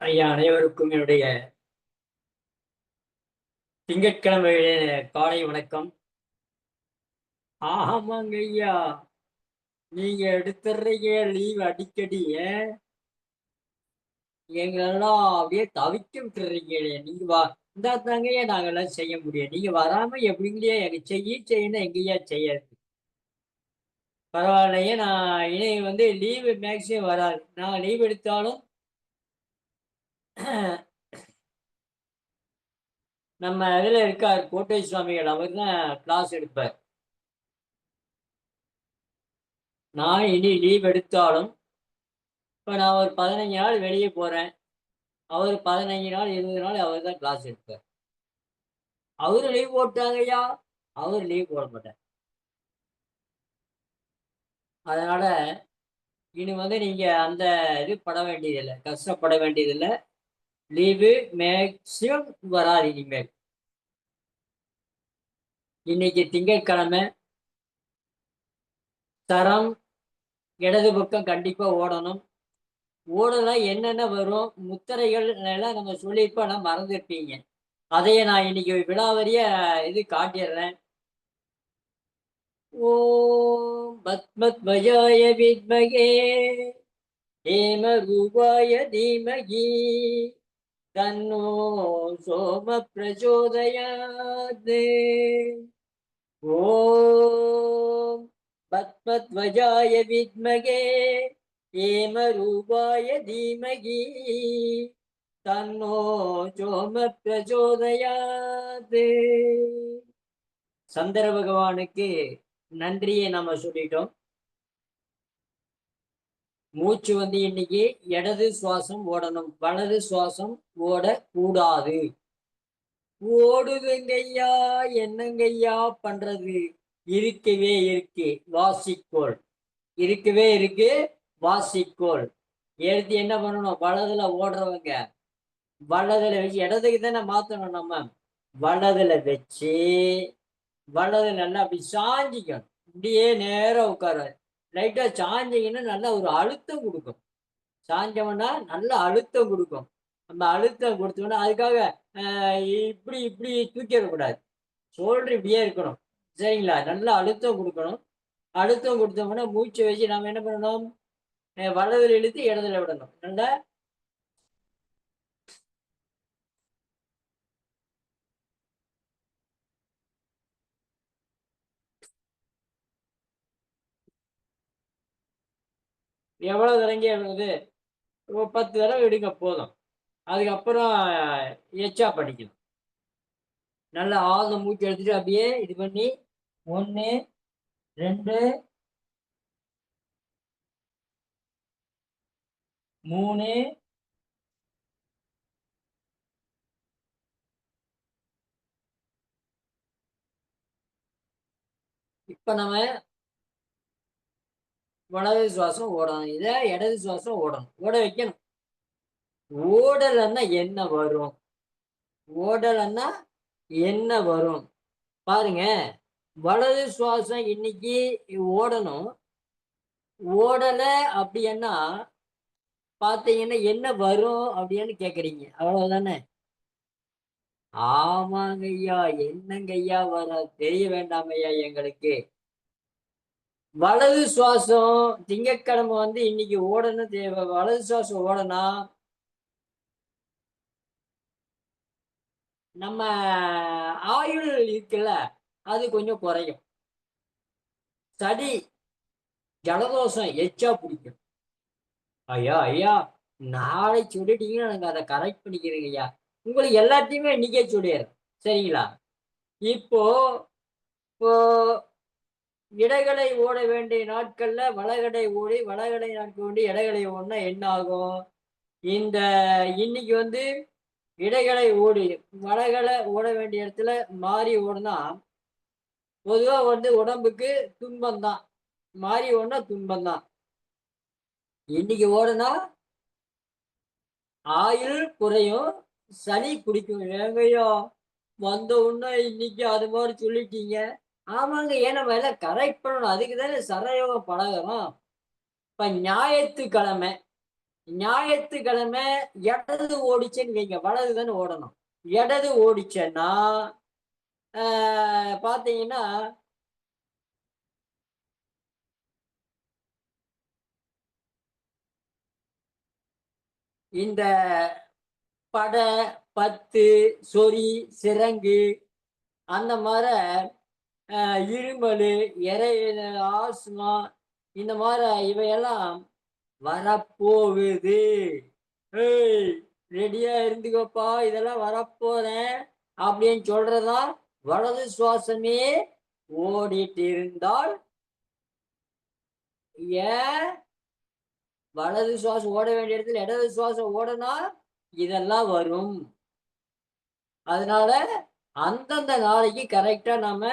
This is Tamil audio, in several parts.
ஐயா அனைவருக்கும் என்னுடைய திங்கட்கிழமை காலை வணக்கம். ஆமாங்க ஐயா, நீங்க எடுத்துடுறீங்க லீவ் அடிக்கடி. எங்களெல்லாம் அப்படியே தவிக்க விட்டுறீங்களே. நீங்க இருந்தா தாங்கய்யா நாங்கெல்லாம் செய்ய முடியும். நீங்க வராம எப்படிங்களையா எங்க செய்யணும் எங்கய்யா செய்யாது. பரவாயில்லையே, நான் இனி லீவு மேக்சிமம் வராது. நான் லீவ் எடுத்தாலும் நம்ம இதுல இருக்கார் கோட்டை சுவாமிகள், அவர் தான் கிளாஸ் எடுப்பார். நான் இனி லீவ் எடுத்தாலும் இப்ப நான் ஒரு 15 நாள் வெளியே போறேன். அவர் 15 நாள் 20 நாள் அவர் தான் கிளாஸ் எடுப்பார். அவரு லீவ் போட்டாங்கய்யா, அவர் லீவ் போட மாட்டார். அதனால இனி நீங்க அந்த இது பட வேண்டியதில்லை, கஷ்டப்பட வேண்டியதில்லை. லீவு மேக்சிமம் வராது இனிமேல். இன்னைக்கு திங்கட்கிழமை, தரம் இடது பக்கம் கண்டிப்பா ஓடணும். ஓடலாம் என்னென்ன வரும் முத்திரைகள் எல்லாம் நம்ம சொல்லியிருப்போம், ஆனால் மறந்துருப்பீங்க. அதையே நான் இன்னைக்கு விலாவரிய இது காட்டிடுறேன். ஓம் பத்மத்வஜாய வித்மகே हेमरूपाय धीमहि तन्नो सोम प्रचोदयात्। ॐ पद्मध्वजाय विद्महे हेमरूपाय धीमहि तन्नो सोम प्रचोदयात्। சந்திர பகவானுக்கு நன்றியை நம்ம சொல்லிட்டோம். மூச்சு இன்னைக்கு இடது சுவாசம் ஓடணும், வலது சுவாசம் ஓடக்கூடாது. ஓடுதுங்கய்யா, என்னங்கய்யா பண்றது? இருக்கவே இருக்கு வாசிக்கோள், இருக்கவே இருக்கு வாசிக்கோள். எடுத்து என்ன பண்ணணும்? வலதுல ஓடுறவங்க வலதுல வச்சு இடதுக்கு தானே மாத்தணும். நம்ம வலதுல வச்சு வலது நல்லா அப்படி சாஞ்சிக்கணும். இப்படியே நேரம் உட்கார லைட்டா சாஞ்சிங்கன்னா நல்லா ஒரு அழுத்தம் கொடுக்கும். சாஞ்சோம்னா நல்ல அழுத்தம் கொடுக்கும். நம்ம அழுத்தம் கொடுத்தோம்னா அதுக்காக இப்படி இப்படி தூக்கிடக்கூடாது. ஷோல்டர் இப்படியே இருக்கணும். சரிங்களா? நல்ல அழுத்தம் கொடுக்கணும். அழுத்தம் கொடுத்தோம்னா மூச்சை வச்சு நம்ம என்ன பண்ணணும்? வலதுல இழுத்து இடத்துல விடணும். நல்லா எவ்வளவு தடங்க விடுறது? 10 தடவை எடுங்க போதும். அதுக்கப்புறம் எச்சா படிக்கணும். நல்லா ஆழ்ந்த மூச்சு எடுத்துட்டு அப்படியே இது பண்ணி 1 2 3 இப்ப நம்ம வலது சுவாசம் ஓடணும், இதை இடது சுவாசம் ஓடணும், ஓட வைக்கணும். ஓடலைன்னா என்ன வரும்? ஓடலைன்னா என்ன வரும் பாருங்க. வலது சுவாசம் இன்னைக்கு ஓடணும். ஓடல அப்படின்னா பாத்தீங்கன்னா என்ன வரும் அப்படின்னு கேக்குறீங்க, அவ்வளவுதானே? ஆமாங்க ஐயா, என்னங்க ஐயா வர தெரிய வேண்டாம் ஐயா எங்களுக்கு. வலது சுவாசம் திங்கட்கிழமை இன்னைக்கு ஓடணும். தேவை வலது சுவாசம் ஓடனா நம்ம ஆயுள் இருக்குல்ல, அது கொஞ்சம் குறையும். சளி ஜலதோஷம் எச்சா பிடிக்கும். ஐயா ஐயா, நாளை சொல்லிட்டீங்கன்னா நாங்க அதை கரெக்ட் பண்ணிக்கிறேங்க ஐயா. உங்களுக்கு எல்லாத்தையுமே இன்னைக்கே சொல்லிடுறேன், சரிங்களா? இப்போ இப்போ இடகளை ஓட வேண்டிய நாட்கள்ல வலகடை ஓடி, வலகடை நாட்கள் ஓடி இடகளை ஓடினா என்ன ஆகும்? இந்த இன்னைக்கு இடைகளை ஓடி வலகளை ஓட வேண்டிய இடத்துல மாறி ஓடுனா பொதுவா உடம்புக்கு துன்பம் தான். மாறி ஓடுனா துன்பம் தான். இன்னைக்கு ஓடுனா ஆயுள் குறையும், சளி பிடிக்கும். ஏங்கய்யா வந்த உடனே இன்னைக்கு அது மாதிரி சொல்லிட்டீங்க. ஆமாங்க, ஏன்னா நம்ம எல்லாம் கரெக்ட் பண்ணணும். அதுக்கு தானே சரயோகம் பழகிறோம். இப்ப ஞாயிற்றுக்கிழமை ஞாயிற்றுக்கிழமை இடது ஓடிச்சுன்னு வைங்க, வலது தானே ஓடணும். இடது ஓடிச்சேன்னா பாத்தீங்கன்னா இந்த படை, பத்து, சொறி, சிரங்கு, அந்த மாதிரி இருமல், இறை, ஆஸ்மா, இந்த மாதிரி இவையெல்லாம் வரப்போகுது. ஏய், ரெடியா இருந்துக்கப்பா, இதெல்லாம் வரப்போறேன் அப்படின்னு சொல்றதா. வலது சுவாசமே ஓடிட்டு இருந்தால் ஏன் வலது சுவாசம் ஓட வேண்டிய இடத்துல இடது சுவாசம் ஓடனா இதெல்லாம் வரும். அதனால அந்தந்த நாளைக்கு கரெக்டா நாம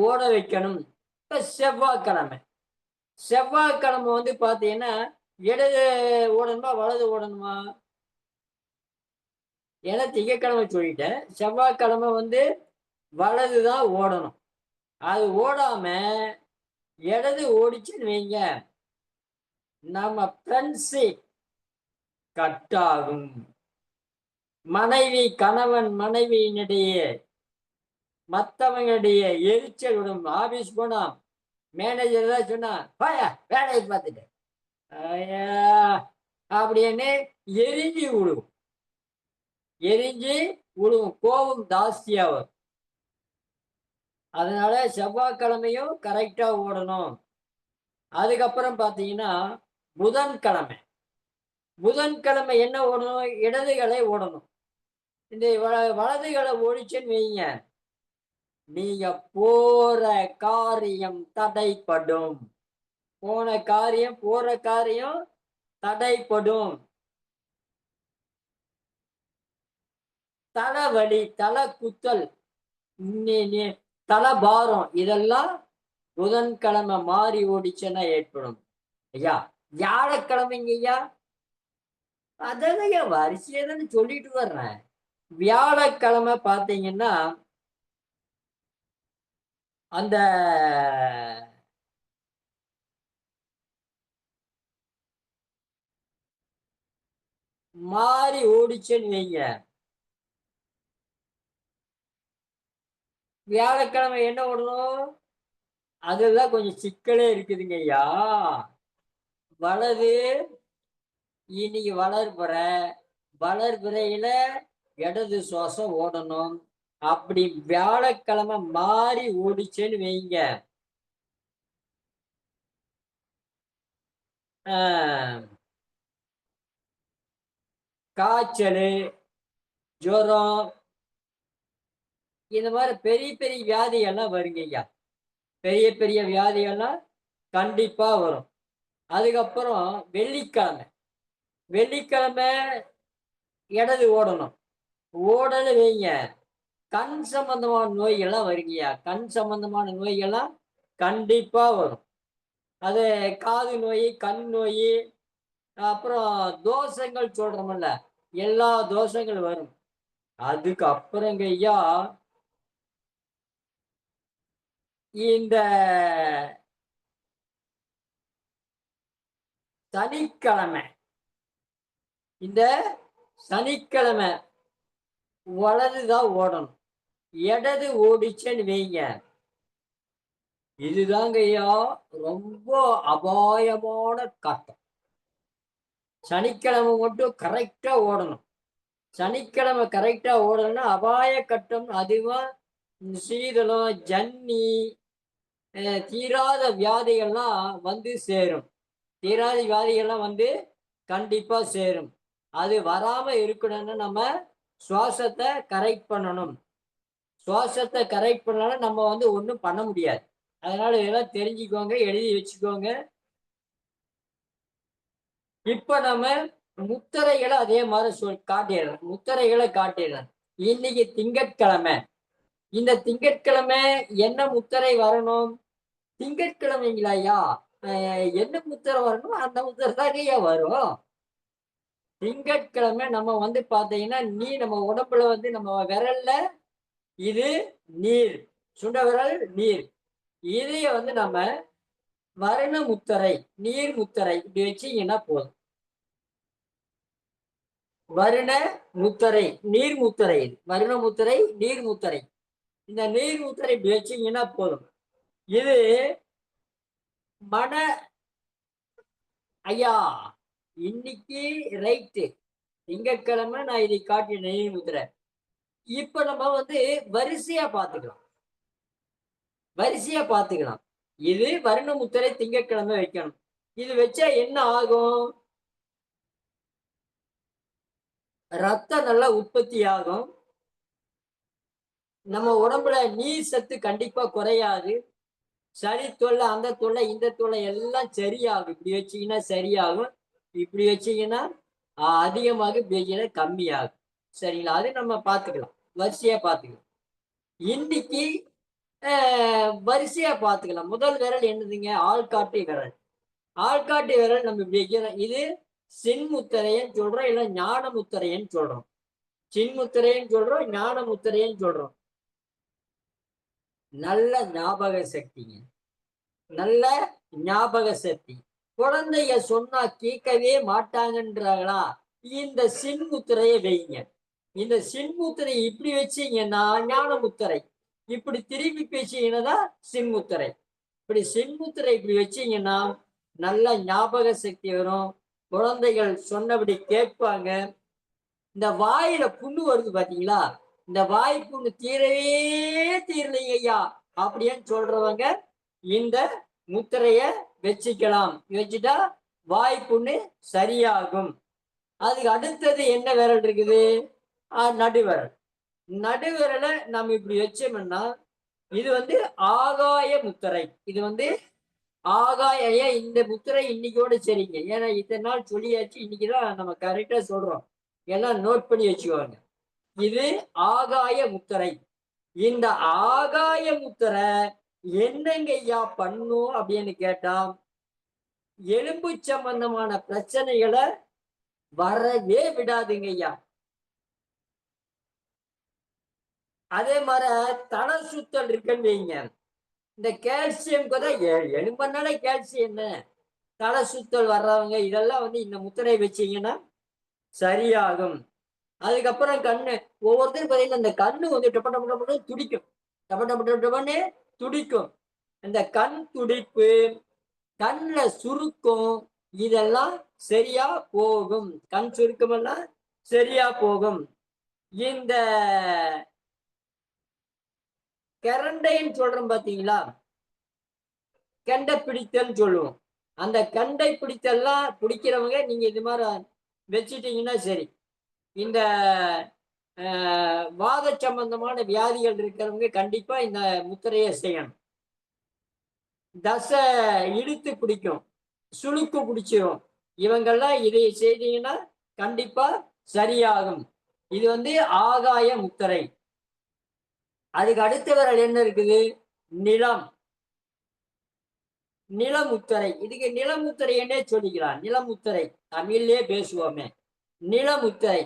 ஓட வைக்கணும். இப்ப செவ்வாய்க்கிழமை, செவ்வாய்க்கிழமை வந்து பாத்தீங்கன்னா இடது ஓடணுமா வலது ஓடணுமா? ஏன்னா திங்கட்கிழமை சொல்லிட்டேன், செவ்வாய்க்கிழமை வந்து வலதுதான் ஓடணும். அது ஓடாம இடது ஓடிச்சுன்னு வைங்க, நம்ம ஃப்ரெண்ட்ஷிப் கட் ஆகும். மனைவி கணவன் மனைவியினிடையே மற்றவங்களுடைய எரிச்சல் விடும். ஆபீஸ் போனா மேனேஜர் தான் சொன்னா பாயா வேலையை பார்த்துட்டு அப்படின்னு எரிஞ்சு விடுவோம், எரிஞ்சு விடுவோம், கோபம் ஜாஸ்தியா வரும். அதனால செவ்வாய்க்கிழமையும் கரெக்டா ஓடணும். அதுக்கப்புறம் பாத்தீங்கன்னா புதன்கிழமை, புதன்கிழமை என்ன ஓடணும்? இடதுகளை ஓடணும். இந்த வலதுகளை ஓடிச்சுன்னு வைங்க, நீங்க போற காரியம் தடைப்படும். போற காரியம் தடைப்படும். தலைவலி, தலை குத்தல், தலை பாரம், இதெல்லாம் புதன்கிழமை மாறி ஓடிச்சுன்னா ஏற்படும். ஐயா வியாழக்கிழமைங்க ஐயா, அதான் ஐயா வரிசையா தானே சொல்லிட்டு வர்றேன். வியாழக்கிழமை பாத்தீங்கன்னா அந்த மாறி ஓடிச்சுன்னு வைங்க, வியாழக்கிழமை என்ன ஓடணும்? அதுதான் கொஞ்சம் சிக்கலே இருக்குதுங்க ஐயா. வலது இன்னைக்கு வளர்பிறையில இடது சுவாசம் ஓடணும். அப்படி வியாழக்கிழமை மாறி ஓடிச்சுன்னு வைங்க, காய்ச்சல், ஜுரம், இந்த மாதிரி பெரிய பெரிய வியாதிகள்லாம் வருங்க ஐயா. பெரிய பெரிய வியாதிகள்லாம் கண்டிப்பா வரும். அதுக்கப்புறம் வெள்ளிக்கிழமை, வெள்ளிக்கிழமை இடது ஓடணும். ஓடல வைங்க, கண் சம்பந்தமான நோய்கள்லாம் வருங்கய்யா. கண் சம்பந்தமான நோய்கள்லாம் கண்டிப்பா வரும். அது காது நோய், கண் நோய், அப்புறம் தோஷங்கள் சொல்றோம்ல, எல்லா தோஷங்கள் வரும். அதுக்கு அப்புறங்க ஐயா இந்த சனிக்கிழமை, இந்த சனிக்கிழமை வலதுதான் ஓடணும். இடது ஓடிச்சுன்னு வைங்க, இதுதாங்க ஐயா ரொம்ப அபாயமான கட்டம். சனிக்கிழமை மட்டும் கரெக்டா ஓடணும். சனிக்கிழமை கரெக்டா ஓடணும்னா அபாய கட்டம் அதிகமா சீதளம், ஜன்னி, தீராத வியாதிகள்லாம் வந்து சேரும். தீராத வியாதிகள்லாம் வந்து கண்டிப்பா சேரும். அது வராம இருக்கணும்னு நம்ம சுவாசத்தை கரெக்ட் பண்ணணும். சுவாசத்தை கரெக்ட் பண்ணாலும் நம்ம வந்து ஒன்றும் பண்ண முடியாது. அதனால இதெல்லாம் தெரிஞ்சுக்கோங்க, எழுதி வச்சுக்கோங்க. இப்ப நம்ம முத்திரைகளை அதே மாதிரி காட்டிடுறேன். முத்திரைகளை காட்டிடுறேன். இன்னைக்கு திங்கட்கிழமை, இந்த திங்கட்கிழமை என்ன முத்திரை வரணும்? திங்கட்கிழமைங்களா ஐயா, என்ன முத்திரை வரணும்? அந்த முத்திரை தான் ஐயா வரும். திங்கட்கிழமை நம்ம வந்து பாத்தீங்கன்னா நம்ம உடம்புல வந்து நம்ம விரல்ல இது நீர், சுண்ட விரல் நீர், இதைய வந்து நம்ம வருண முத்திரை, நீர் முத்திரை இப்படி வச்சீங்கன்னா போதும். வருண முத்திரை, நீர் முத்திரை. வருண முத்திரை, நீர் முத்திரை. இந்த நீர் முத்திரை வச்சீங்கன்னா போதும். இது மன ஐயா இன்னைக்கு ரைட்டு திங்கட்கிழமை நான் இதை காட்டிய நீர் முத்திரை. இப்ப நம்ம வரிசையா பாத்துக்கலாம். வரிசையா பாத்துக்கலாம். இது வருண முத்திரை திங்கட்கிழமை வைக்கணும். இது வச்சா என்ன ஆகும்? ரத்தம் நல்லா உற்பத்தி ஆகும். நம்ம உடம்புல நீர் சத்து கண்டிப்பா குறையாது. சளி தொல்லை, அந்த தொல்லை, இந்த தொல்லை எல்லாம் சரியாகும். இப்படி வச்சீங்கன்னா சரியாகும். இப்படி வச்சீங்கன்னா அதிகமாக, இப்படி வச்சீங்கன்னா கம்மியாகும். சரிங்களா? அது நம்ம பார்த்துக்கலாம். வரிசையா பார்த்துக்கலாம். இன்னைக்கு வரிசையா பார்த்துக்கலாம். முதல் விரல் என்னதுங்க? ஆள்காட்டி விரல். ஆள்காட்டி விரல் நம்ம இப்படி வைக்கிறோம். இது சின்முத்திரைன்னு சொல்றோம், இல்ல ஞான முத்திரைன்னு சொல்றோம். சின்முத்திரைன்னு சொல்றோம், ஞான முத்திரைன்னு சொல்றோம். நல்ல ஞாபக சக்திங்க. நல்ல ஞாபக சக்தி. குழந்தைய சொன்னா கேட்கவே மாட்டாங்கன்றாங்களா? இந்த சின்முத்திரையை வைங்க. இந்த சின்முத்திரை இப்படி வச்சீங்கன்னா ஞான முத்திரை. இப்படி திரும்பி பேசிங்கன்னா சின்முத்திரை. இப்படி சின்முத்திரை இப்படி வச்சீங்கன்னா நல்ல ஞாபக சக்தி வரும். குழந்தைகள் சொன்னபடி கேட்பாங்க. இந்த வாயில புண்ணு வருது பாத்தீங்களா? இந்த வாய் புண்ணு தீரவே தீரலைங்க ஐயா அப்படின்னு சொல்றவங்க இந்த முத்திரைய வச்சுக்கலாம். வச்சுட்டா வாய் புண்ணு சரியாகும். அதுக்கு அடுத்தது என்ன விரல் இருக்குது? நடுவிரல். நடுவிரலை நம்ம இப்படி வச்சோம்னா இது ஆகாய முத்திரை. இது ஆகாய. இந்த முத்திரை இன்னைக்கோட சரிங்க. ஏன்னா இத்தனை நாள் சொல்லியாச்சு, இன்னைக்குதான் நம்ம கரெக்டா சொல்றோம். எல்லாம் நோட் பண்ணி வச்சுக்கோங்க. இது ஆகாய முத்திரை. இந்த ஆகாய முத்திரை என்னங்க ஐயா பண்ணும் அப்படின்னு கேட்டா, எலும்பு சம்பந்தமான பிரச்சனைகளை வரவே விடாதுங்க ஐயா. அதே மாதிரி தலை சுத்தல் இருக்குன்னு வைங்க. இந்த கால்சியம் கூட எலும்புனாலே கால்சியம் என்ன? தலை சுத்தல் வர்றவங்க இதெல்லாம் இந்த முத்திரை வச்சீங்கன்னா சரியாகும். அதுக்கப்புறம் கண்ணு, ஒவ்வொருத்தரும் பார்த்தீங்கன்னா இந்த கண்ணு டப்ப டப்ப டப்பன்னு துடிக்கும். டப்ப டப்ப டப்பன்னு துடிக்கும். இந்த கண் துடிப்பு, கண்ணுல சுருக்கம், இதெல்லாம் சரியா போகும். கண் சுருக்கம் எல்லாம் சரியா போகும். இந்த கரண்டைன்னு சொல்றோம் பாத்தீங்களா? கெண்டை பிடித்தல் சொல்லுவோம். அந்த கண்டை பிடித்தல்லாம் பிடிக்கிறவங்க நீங்க இது மாதிரி வச்சுட்டீங்கன்னா சரி. இந்த வாத சம்பந்தமான வியாதிகள் இருக்கிறவங்க கண்டிப்பா இந்த முத்திரையை செய்யணும். தசை இழுத்து பிடிக்கும், சுளுக்கு பிடிச்சிரும். இவங்கெல்லாம் இதை செய்தீங்கன்னா கண்டிப்பா சரியாகும். இது ஆகாய முத்திரை. அதுக்கு அடுத்த விரல் என்ன இருக்குது? நிலம். நிலமுத்திரை. இதுக்கு நிலமுத்திரைன்னே சொல்லிக்கலாம். நிலமுத்திரை தமிழ்லயே பேசுவோமே. நிலமுத்திரை.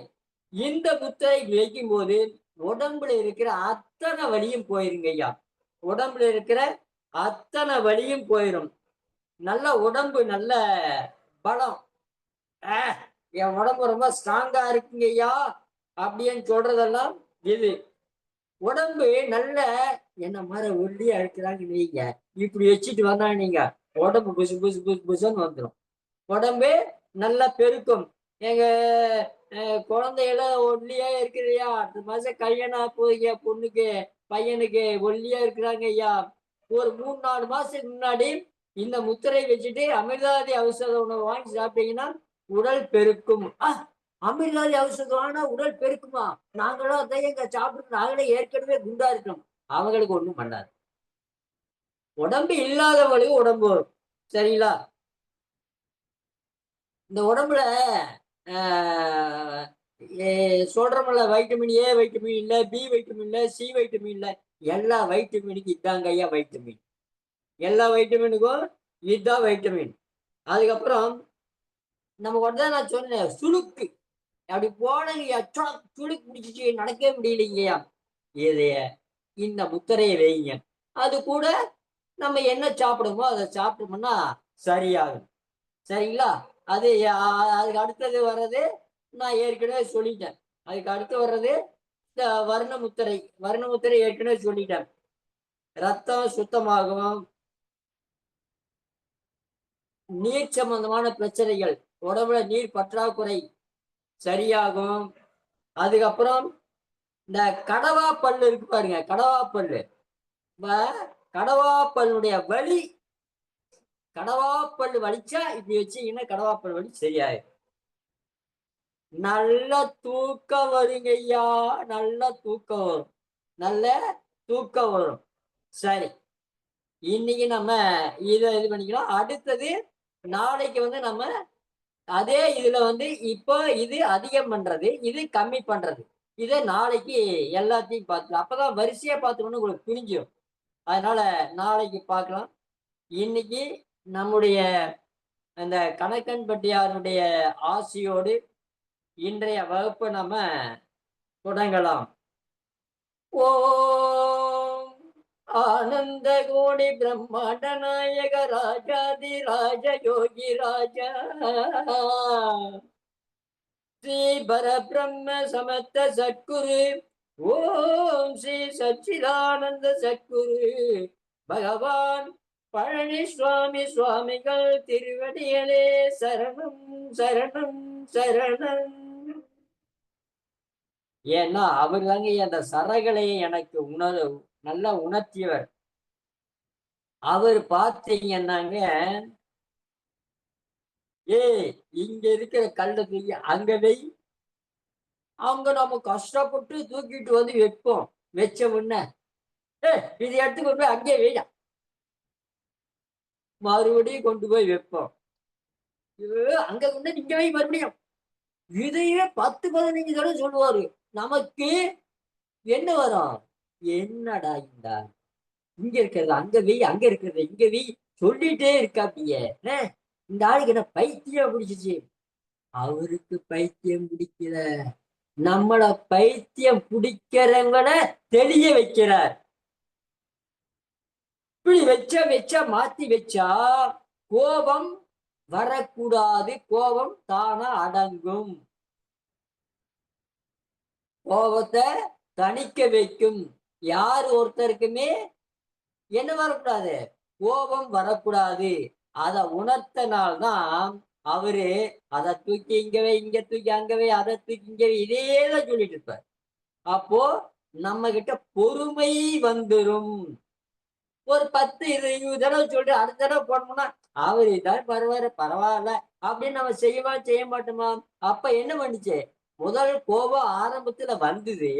இந்த முத்திரை வைக்கும் போது உடம்புல இருக்கிற அத்தனை வலியும் போயிருங்க ஐயா. உடம்புல இருக்கிற அத்தனை வலியும் போயிடும். நல்ல உடம்பு, நல்ல பலம். என் உடம்பு ரொம்ப ஸ்ட்ராங்கா இருக்குங்க ஐயா அப்படின்னு சொல்றதெல்லாம் இது. உடம்பு நல்ல என்ன மாதிரி ஒல்லியா இருக்கிறாங்க நீங்க இப்படி வச்சுட்டு வந்தா நீங்க உடம்பு புசு புசு புசு புசுன்னு வந்துடும். உடம்பு நல்லா பெருக்கும். எங்க குழந்தைகள ஒல்லியா இருக்கிறையா, அடுத்த மாசம் கல்யாணம் போய்யா, பொண்ணுக்கு பையனுக்கு ஒல்லியா இருக்கிறாங்க ஐயா. ஒரு 3-4 மாசத்துக்கு முன்னாடி இந்த முத்திரை வச்சுட்டு அமிர்தாதி ஔஷத உணவு வாங்கி சாப்பிட்டீங்கன்னா உடல் பெருக்கும். அமிர்தாதி ஔஷதம் ஆனா உடல் பெருக்குமா? நாங்களும் அதான் எங்க சாப்பிட்டு நாங்களே ஏற்கனவே குண்டா இருக்கோம். அவங்களுக்கு ஒண்ணும் பண்ணாது. உடம்பு இல்லாதவங்களுக்கு உடம்பு வரும். சரிங்களா? இந்த உடம்புல சொல்றோம்ல, வைட்டமின் ஏ வைட்டமின் இல்ல, பி வைட்டமின் இல்ல, சி வைட்டமின் இல்ல. எல்லா வைட்டமினுக்கு இதாங்க ஐயா வைட்டமின். எல்லா வைட்டமினுக்கும் இதுதான் வைட்டமின். அதுக்கப்புறம் நம்ம உடனே நான் சொன்னேன் சுளுக்கு. அப்படி போனீங்க சுளுக்கு பிடிச்சிச்சு, நடக்கவே முடியலைங்கய்யா. இதைய இந்த முத்திரையை வைங்க. அது கூட நம்ம என்ன சாப்பிடுமோ அதை சாப்பிட்டோம்னா சரியாகும். சரிங்களா? அது அதுக்கு அடுத்தது வர்றது நான் ஏற்கனவே சொல்லிட்டேன். அதுக்கு அடுத்து வர்றது இந்த வர்ணமுத்திரை. வர்ணமுத்திரை ஏற்கனவே சொல்லிட்டேன். ரத்தம் சுத்தமாகும், நீர் சம்பந்தமான பிரச்சனைகள், உடம்புல நீர் பற்றாக்குறை சரியாகும். அதுக்கப்புறம் இந்த கடவா பல்லு இருக்கு பாருங்க, கடவா பல்லு. கடவா பல்லுடைய வலி, கடவா பல்லு வலிச்சா இப்படி வச்சீங்கன்னா கடவா பல் வலி சரியாயிடும். நல்ல தூக்கம் வருங்க ஐயா, நல்ல தூக்கம் வரும், நல்ல தூக்கம் வரும். சரி, இன்னைக்கு நம்ம இதை இது பண்ணிக்கலாம். அடுத்தது நாளைக்கு வந்து நம்ம அதே இதுல வந்து இப்போ இது அதிகம் பண்றது, இது கம்மி பண்றது, இதை நாளைக்கு எல்லாத்தையும் பார்த்துக்கலாம். அப்பதான் வரிசையா பார்த்துக்கணும், உங்களுக்கு புரிஞ்சிடும். அதனால நாளைக்கு பார்க்கலாம். இன்னைக்கு நம்முடைய அந்த கணக்கன் பட்டியாருடைய ஆசியோடு இன்றைய வகுப்பை நம்ம தொடங்கலாம். ஓம் ஆனந்த கோடி பிரம்மாண்ட நாயக ராஜாதி ராஜ யோகி ராஜா ஸ்ரீ பரபிரம்ம சமத்த சத்குரு ஓம் ஸ்ரீ சச்சிதானந்த சத்குரு பகவான் பழனி சுவாமி சுவாமிகள் திருவடிகளே சரணம் சரணம் சரணம். ஏன்னா அவர் தாங்க அந்த சரகலையை எனக்கு நல்லா உணர்த்தியவர். அவர் பார்த்தீங்கன்னாங்க, இங்க இருக்கிற கல்ல தூக்கி அங்க வை, அவங்க நம்ம கஷ்டப்பட்டு தூக்கிட்டு வந்து வைப்போம். வச்ச உடனே இது எடுத்து கொண்டு போய் அங்கே வையா, மறுபடியும் கொண்டு போய் வைப்போம். அங்க கொண்டு நீங்க வை மறுபடியும். இதையே 10-15 தடவை சொல்லுவாரு. நமக்கு என்ன வரும்? என்னடா இங்க இருக்கிறது அங்க வை, அங்க இருக்கிறது இங்க வை, சொல்லிட்டே இருக்காப்பிய. இந்த ஆளுக்கு என்ன பைத்தியம் பிடிச்சிச்சு? அவருக்கு பைத்தியம் பிடிக்கல, நம்மள பைத்தியம் பிடிக்கிறவங்கள தெளிய வைக்கிறார். இப்படி வச்சா மாத்தி வச்சா கோபம் வரக்கூடாது, கோபம் தானா அடங்கும். கோபத்தை தணிக்க வைக்கும். யார் ஒருத்தருக்குமே என்ன வரக்கூடாது? கோபம் வரக்கூடாது. அதை உணர்த்தனால்தான் அவரு அதை தூக்கி இங்கவே, இங்க தூக்கி அங்கவே, அதை தூக்கி இங்கவே, இதேதான் சொல்லிட்டு இருப்பார். அப்போ நம்ம கிட்ட பொறுமை வந்துடும். ஒரு 10-20 தடவை சொல்லிட்டு அடுத்த தடவை போனோம்னா அவர் இதான் பரவாயில்ல அப்படின்னு நம்ம செய்ய மாட்டோமா? அப்ப என்ன பண்ணுச்சு? முதல் கோபம் ஆரம்பத்துல வந்தது,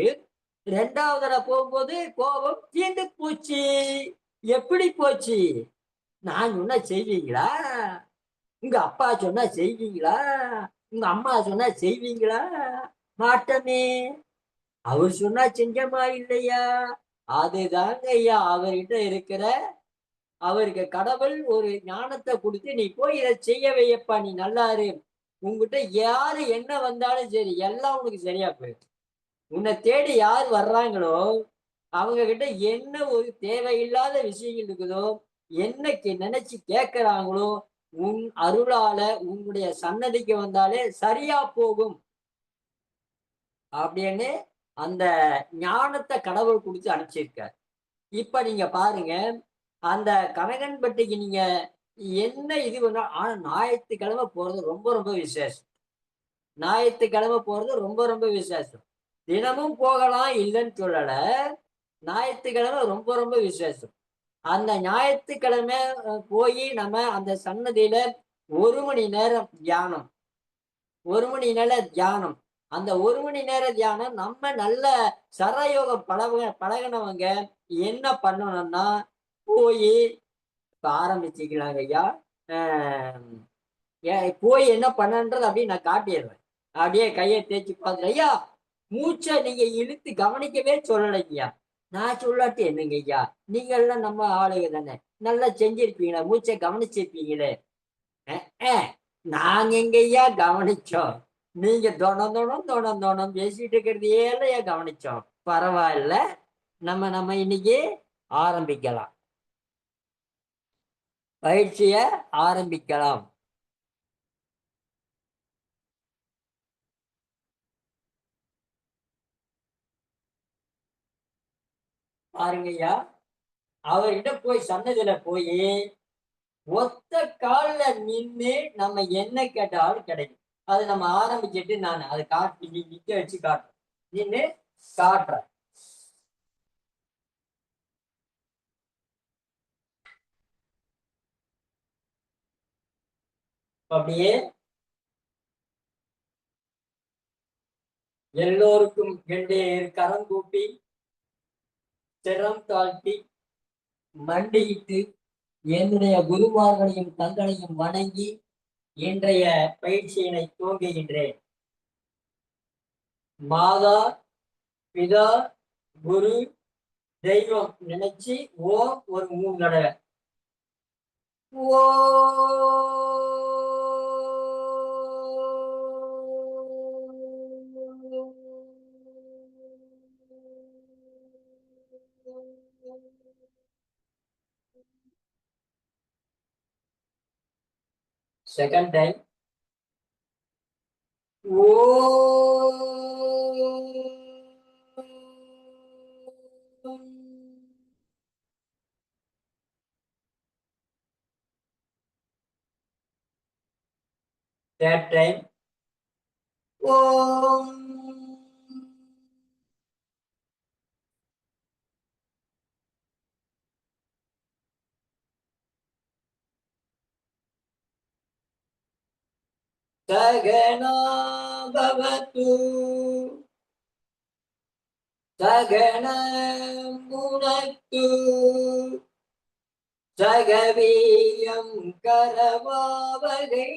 2வது தடவை போகும்போது கோபம் தீர்ந்து போச்சு. எப்படி போச்சு? நான் சொன்னா செய்வீங்களா? உங்க அப்பா சொன்னா செய்வீங்களா? உங்க அம்மா சொன்னா செய்வீங்களா? மாட்டமே. அவர் சொன்னா செஞ்சமா இல்லையா? அதுதாங்க ஐயா அவர்கிட்ட இருக்கிற, அவருக்கு கடவுள் ஒரு ஞானத்தை கொடுத்து நீ போய் இதை செய்ய வையப்பா, நீ நல்லா இரு, உங்ககிட்ட யாரு என்ன வந்தாலும் சரி எல்லாம் உனக்கு சரியா போயிடும். உன்னை தேடி யார் வர்றாங்களோ அவங்க கிட்ட என்ன ஒரு தேவையில்லாத விஷயங்கள் இருக்குதோ, என்ன நினைச்சு கேட்கிறாங்களோ, உன் அருளால உன்னுடைய சன்னதிக்கு வந்தாலே சரியா போகும் அப்படின்னு அந்த ஞானத்தை கடவுள் கொடுத்து அனுப்பிச்சிருக்கார். இப்ப நீங்க பாருங்க, அந்த கனகன்பட்டிக்கு நீங்க என்ன இது பண்ணா, ஆனா ஞாயிற்றுக்கிழமை போறது ரொம்ப ரொம்ப விசேஷம். ஞாயிற்றுக்கிழமை போறது ரொம்ப ரொம்ப விசேஷம். தினமும் போகலாம் இல்லைன்னு சொல்லல, ஞாயிற்றுக்கிழமை ரொம்ப ரொம்ப விசேஷம். அந்த ஞாயிற்றுக்கிழமை போய் நம்ம அந்த சன்னதியில 1 மணி நேரம் தியானம், 1 மணி நேர தியானம். அந்த 1 மணி நேர தியானம் நம்ம நல்ல சரயோகம் பழகினவங்க என்ன பண்ணணும்னா போய் இப்ப ஆரம்பிச்சுக்கலாங்க ஐயா. போய் என்ன பண்ணன்றது அப்படின்னு நான் காட்டிடுறேன். அப்படியே கையை தேய்ச்சி பார்த்துட்டு, ஐயா மூச்சை நீங்க இழுத்து கவனிக்கவே சொல்லலைங்கய்யா. நான் சொல்லாட்டி என்னங்க ஐயா, நீங்க எல்லாம் நம்ம ஆளுக தானே, நல்லா செஞ்சிருப்பீங்களா, மூச்சை கவனிச்சிருப்பீங்களே. நாங்க எங்கய்யா கவனிச்சோம்? நீங்க தொணம் பேசிட்டு இருக்கிறதையே எல்லாம் கவனிச்சோம். பரவாயில்ல, நம்ம இன்னைக்கு ஆரம்பிக்கலாம், பயிற்சிய ஆரம்பிக்கலாம். பாருங்கய்யா, அவர்கிட்ட போய் சன்னதியில போய் ஒத்த கால்ல நின்று நம்ம என்ன கேட்டாலும் கிடைக்கும். அது நம்ம ஆரம்பிச்சுட்டு நான் அதை காட்டி நிக்க வச்சு காட்டுறேன். நின்று காட்டுறேன். அப்படியே எல்லோருக்கும் ரெண்டு கரம் கூப்பி சிரம் தாழ்த்தி மண்டியிட்டு என்னுடைய குருமார்களையும் தங்களையும் வணங்கி இன்றைய பயிற்சியினை துவங்குகின்றேன். மாதா பிதா குரு தெய்வம் நினைச்சு ஓம் ஒரு 3 தடவை. ஓ செகண்ட் டைம். ஓ third time. ஓம் சகனா பவது சகனம் புனக்து சகவீயம் கரவாவகை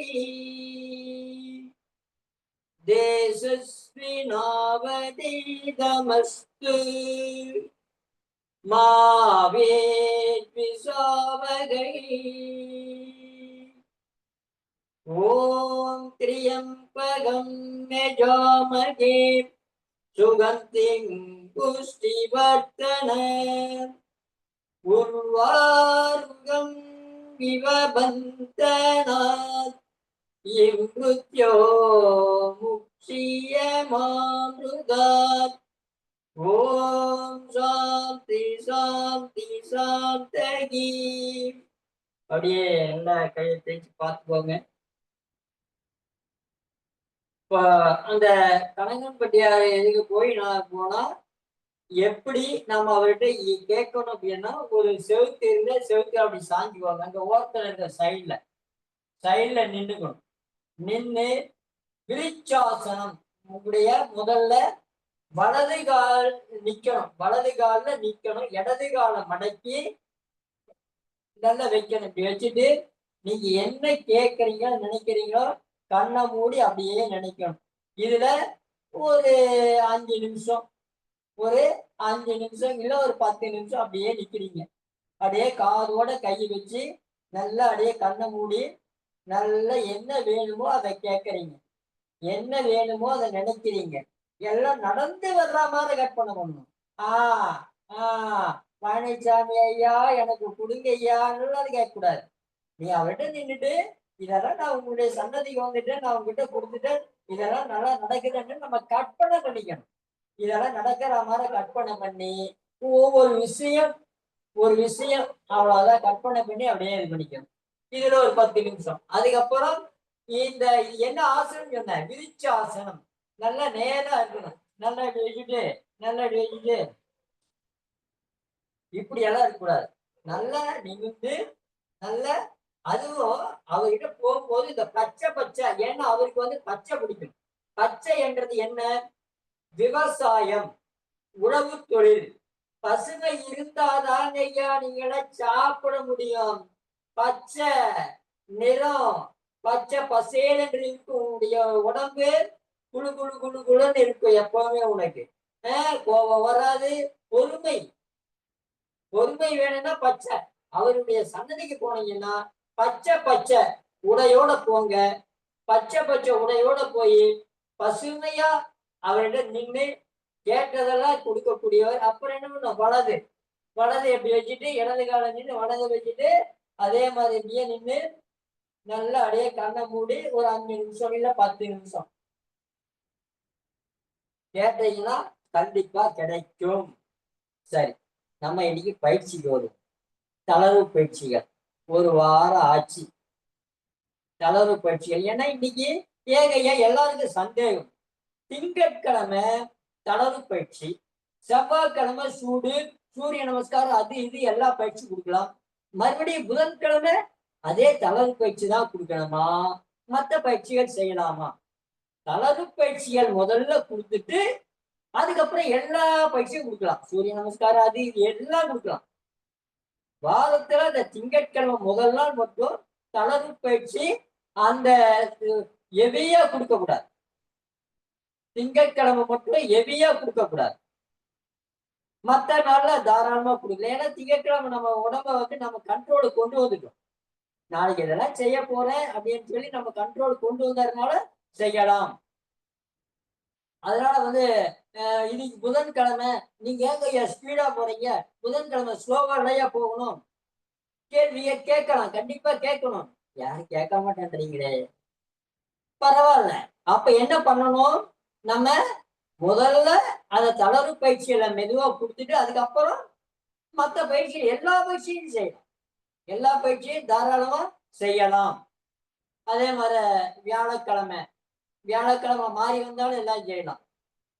தேசஸ்வினாவதீதமஸ்து மா வேத்விஷாவகை. ஓம் த்ரியம்பகம் யஜாமஹே சுகந்திம் புஷ்டிவர்தன உர்வாருகம் இவ பந்தனாத் இம்ருத்யோ முக்ஷியமாம்ருதாத். ஓம் சாந்தி சாந்தி சாந்தகி. அப்படியே நல்லா கையை தேய்ச்சி பார்த்துக்கோங்க. இப்போ அந்த கனகன்பட்டியார் எதுக்கு போய் நான் போனா எப்படி நம்ம அவர்கிட்ட கேட்கணும் அப்படின்னா, ஒரு செவுத்து இருந்தா செவுத்து அப்படி சாஞ்சுக்குவாங்க. அந்த ஓரத்துல இருக்க சைட்ல நின்றுக்கணும். நின்று விரிச்சாசனம். உங்களுடைய முதல்ல வலது கால் நிக்கணும். வலது கால்ல நிக்கணும். இடது காலை மடக்கி நல்லா வைக்கணும். இப்படி வச்சுட்டு நீங்க என்ன கேட்கறீங்க நினைக்கிறீங்களோ கண்ணை மூடி அப்படியே நினைக்கணும். இதுல ஒரு 5 நிமிஷம், ஒரு 5 நிமிஷம் இல்ல ஒரு 10 நிமிஷம் அப்படியே நிக்கிறீங்க. அப்படியே காதோட கை வச்சு நல்லா அப்படியே கண்ணை மூடி நல்லா என்ன வேணுமோ அதை கேட்கறீங்க, என்ன வேணுமோ அதை நினைக்கிறீங்க. எல்லாம் நடந்து வர்ற மாதிரி கற்பனை பண்ணணும். பழனிசாமி ஐயா எனக்கு கொடுங்க ஐயான்னு அது கேட்கக்கூடாது. நீ அவர்கிட்ட நின்றுட்டு இதெல்லாம் நான் உங்களுடைய சன்னதிக்கு வந்துட்டேன், நான் உங்ககிட்ட கொடுத்துட்டேன், இதெல்லாம் நல்லா நடக்குதுன்னு நம்ம கற்பனை பண்ணிக்கணும். இதெல்லாம் நடக்கிற மாதிரி கற்பனை பண்ணி ஒவ்வொரு ஒரு விஷயம் அவ்வளவுதான் கற்பனை பண்ணி அப்படியே இது பண்ணிக்கணும். இதுல ஒரு 10 நிமிஷம். அதுக்கப்புறம் இந்த என்ன ஆசனம் சொன்ன விரிச்ச ஆசனம். நல்லா நேரா இருக்கணும். நல்லா வச்சுட்டு இப்படி எல்லாம் இருக்கக்கூடாது. நல்லா நிமிந்து நல்ல. அதுவும் அவர்கிட்ட போகும்போது இந்த பச்சை ஏன்னா அவருக்கு வந்து பச்சை பிடிக்கும். பச்சை என்றது என்ன? விவசாயம், உழவு தொழில். பசுமை இருந்தாதான் ஐயா நீங்கள சாப்பிட முடியும். பச்சை நிறம், பச்சை பசேல் என்று இருக்கும். உன்னுடைய உடம்பு குழு குழு குழு குழுன்னு இருக்கும் எப்பவுமே. உனக்கு கோபம் வராது. பொறுமை வேணும்னா பச்சை. அவருடைய சன்னதிக்கு போனீங்கன்னா பச்சை உடையோட போங்க. பச்சை உடையோட போய் பசுமையா அவரிடம் நின்று கேட்டதெல்லாம் கொடுக்கக்கூடியவர். அப்புறம் என்ன பண்ணும்? வலது எப்படி வச்சுட்டு இடது காலம் நின்று வலது வச்சுட்டு அதே மாதிரி நீயே நின்று நல்லா அப்படியே கண்ணை மூடி ஒரு 5 நிமிஷம் இல்ல 10 நிமிஷம் கேட்டீங்கன்னா கண்டிப்பா கிடைக்கும். சரி, நம்ம இன்னைக்கு பயிற்சிக்கு வரும். தளர்வு பயிற்சிகள் ஒரு வாரம் ஆச்சு. தளர்வு பயிற்சிகள் ஏன்னா இன்னைக்கு எல்லாருக்கும் சந்தேகம். திங்கட்கிழமை தளர்வு பயிற்சி, செவ்வாய்க்கிழமை சூரிய நமஸ்காரம், அது இது எல்லா பயிற்சி கொடுக்கலாம். மறுபடியும் புதன்கிழமை அதே தளர்வு பயிற்சி தான் கொடுக்கணுமா, மற்ற பயிற்சிகள் செய்யலாமா? தளர்வு பயிற்சிகள் முதல்ல கொடுத்துட்டு அதுக்கப்புறம் எல்லா பயிற்சியும் கொடுக்கலாம். சூரிய நமஸ்காரம் அது இது எல்லாம் கொடுக்கலாம். வாரத்துல இந்த திங்கட்கிழமை முதல் நாள் மட்டும் தளர்வு பயிற்சி அந்த எவியா கொடுக்க கூடாது. திங்கட்கிழமை மட்டும் எவியா கொடுக்க கூடாது. மற்ற நாள்ல தாராளமா கொடுக்கல. ஏன்னா திங்கட்கிழமை நம்ம உடம்ப நம்ம கண்ட்ரோலுக்கு கொண்டு வந்துட்டோம். நாளைக்கு இதெல்லாம் செய்ய போறேன் அப்படின்னு சொல்லி நம்ம கண்ட்ரோல் கொண்டு வந்ததுனால செய்யலாம். அதனால இன்னைக்கு புதன்கிழமை நீங்க ஏங்க ஸ்பீடா போறீங்க, புதன்கிழமை ஸ்லோவா இல்லையா போகணும், கேள்வியை கேட்கலாம், கண்டிப்பா கேட்கணும். யாரும் கேட்க மாட்டேன்றீங்களே, பரவாயில்ல. அப்ப என்ன பண்ணணும், நம்ம முதல்ல அந்த தளர்வு பயிற்சியில மெதுவா கொடுத்துட்டு அதுக்கப்புறம் மற்ற பயிற்சி எல்லா பயிற்சியும் செய்யலாம். எல்லா பயிற்சியும் தாராளமா செய்யலாம். அதே மாதிரி வியாழக்கிழமை மாறி வந்தாலும் எல்லாம் செய்யலாம்.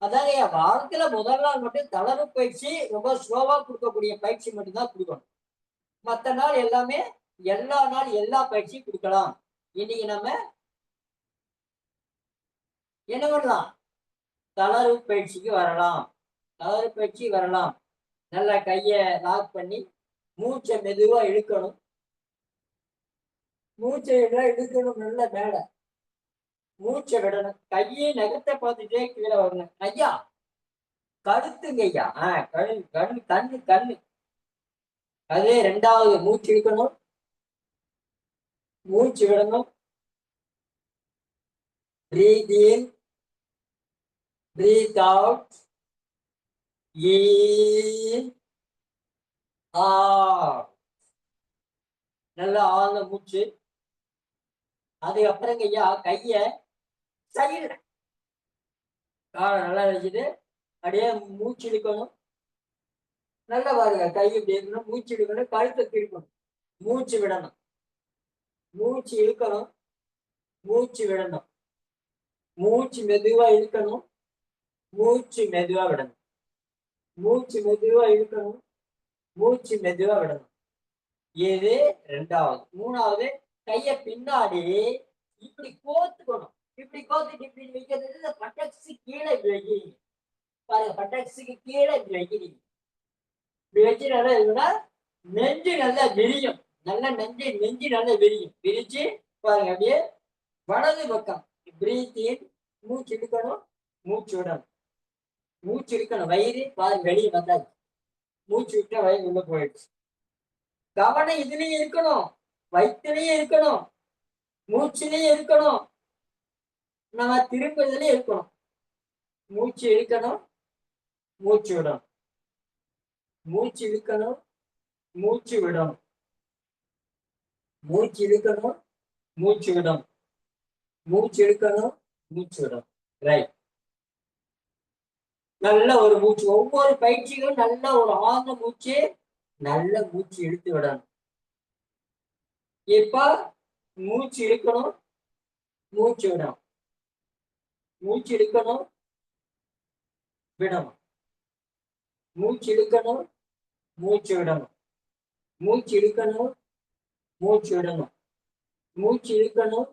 அதாங்க வாரத்துல முதல் நாள் மட்டும் தளர்வு பயிற்சி ரொம்ப ஸ்லோவா கொடுக்கக்கூடிய பயிற்சி மட்டும்தான் கொடுக்கணும். மற்ற நாள் எல்லாமே எல்லா நாள் எல்லா பயிற்சியும் கொடுக்கலாம். இன்னைக்கு நம்ம என்ன பண்ணலாம், தளர்வு பயிற்சிக்கு வரலாம். தளர்வு பயிற்சி வரலாம். நல்லா கைய லாக் பண்ணி மூச்சை மெதுவா இழுக்கணும். மூச்சை இழுக்கணும், நல்ல மேல மூச்சை விடணும். கையை நகத்தை பார்த்துட்டே கீழே வரணும். ஐயா கழுத்துங்க ஐயா, கண்ணு. அதே ரெண்டாவது மூச்சு இழுக்கணும், மூச்சு விடணும். Breathe in, breathe out, in, out. நல்லா ஆழ்ந்த மூச்சு. அதுக்கப்புறம் ஐயா கைய சைடுல காலை நல்லா வச்சுட்டு அப்படியே மூச்சு இழுக்கணும். நல்லா பாருங்க, கை இப்படி இருக்கணும், மூச்சு இழுக்கணும், கழுத்தை திருக்கணும், மூச்சு விடணும். மூச்சு இழுக்கணும், மூச்சு விடணும். மூச்சு மெதுவா இழுக்கணும், மூச்சு மெதுவா விடணும். மூச்சு மெதுவா இழுக்கணும், மூச்சு மெதுவா விடணும். இது ரெண்டாவது. மூணாவது, கைய பின்னாடி இப்படி கோத்துக்கணும். இப்படி கோத்துட்டு இப்படி வைக்கிறது பட்டக்ஸு கீழே இப்படி வைக்கிறீங்க பாருங்க. பட்டக்ஸுக்கு கீழே இப்படி வைக்கிறீங்க. இப்படி வச்சு நல்லா இருக்குன்னா நெஞ்சு நல்லா விரியும். நல்லா நெஞ்சு நல்லா விரியும். விரிச்சு பாருங்க, அப்படியே வலது பக்கம் பிரீத் இன், மூச்சு இழுக்கணும், மூச்சு விடணும். மூச்சு இழுக்கணும், வயிறு பாருங்க வெளியே வந்தாச்சு. மூச்சு விட்டா வயிறு உள்ள போயிடுச்சு. கவனம் இதுலயும் இருக்கணும், வயிற்றுலயும் இருக்கணும், மூச்சுலயும் இருக்கணும், நம்ம திரும்புறதுலயும் இருக்கணும். மூச்சு இழுக்கணும், மூச்சு விடணும். மூச்சு இழுக்கணும், மூச்சு விடணும். மூச்சு இழுக்கணும், மூச்சு விடணும். மூச்சு இழுக்கணும், மூச்சு விடணும். ரைட். நல்ல ஒரு மூச்சு. ஒவ்வொரு பயிற்சிகளும் நல்ல ஒரு ஆழ்ந்த மூச்சு, நல்ல மூச்சு இழுத்து விடணும். இப்ப மூச்சு இழுக்கணும், மூச்சு விடணும். மூச்சு இழுக்கணும், விடணும். மூச்சு இழுக்கணும், மூச்சு விடணும். மூச்சு இழுக்கணும், மூச்சு விடணும். மூச்சு இழுக்கணும்,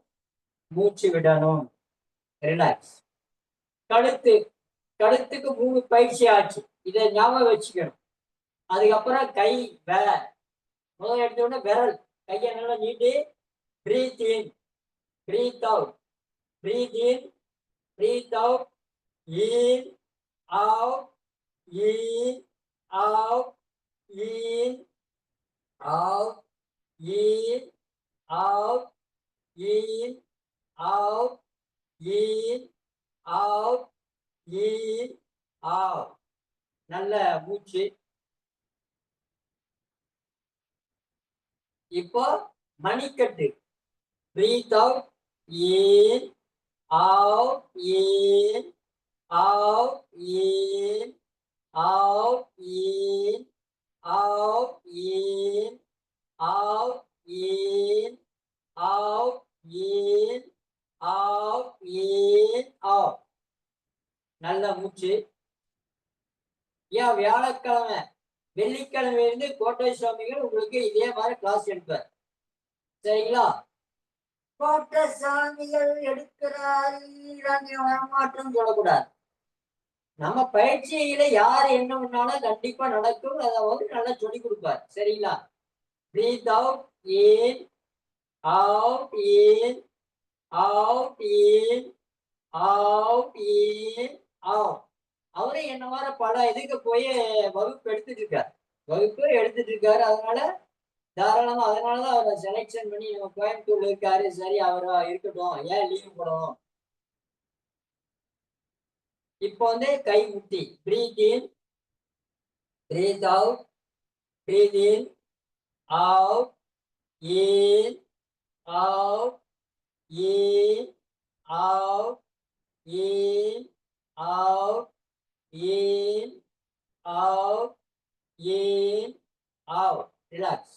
மூச்சு விடணும். ரிலாக்ஸ். கழுத்துக்கு 3 பயிற்சி ஆச்சு. இதை ஞாபகம் வச்சுக்கணும். அதுக்கப்புறம் கை முதல் எடுத்த உடனே விரல் கையை நல்லா நீட்டி breathe in, breathe out, breathe in, breathe out, in out, in out, in out, in out, in out, in out, in out. நல்ல மூச்சு. இப்போ மணிக்கட்டு. Breathe out, in out, in out, in out, in out in out in out in out in out. நல்ல மூச்சு. ஏன் வியாழக்கிழமை வெள்ளிக்கிழமை இருந்து கோட்டை சுவாமிகள் உங்களுக்கு இதே மாதிரி கிளாஸ் எடுப்பார். சரிங்களா? கோட்டை சாமிகள் எடுக்கிறாரு வரமாற்றம் சொல்லக்கூடாது. நம்ம பயிற்சியில யார் என்ன பண்ணாலும் கண்டிப்பா நடக்கும். அதை வந்து நல்லா சொல்லி கொடுப்பார். சரிங்களா? breathe out in out in out in out in out. அவரே என்ன மாதிரி பல இதுக்கு போய் வகுப்பு எடுத்துட்டு இருக்காரு. அதனால தாராளமா அதனாலதான் அவரை செலக்ஷன் பண்ணி நம்ம கோயம்புத்தூர்ல இருக்காரு. சரி அவரா இருக்கட்டும், ஏன் லீவ் போடணும். இப்போ வந்து கை முட்டி breathe in breathe out breathe in out in out in out in out in out in out. Relax.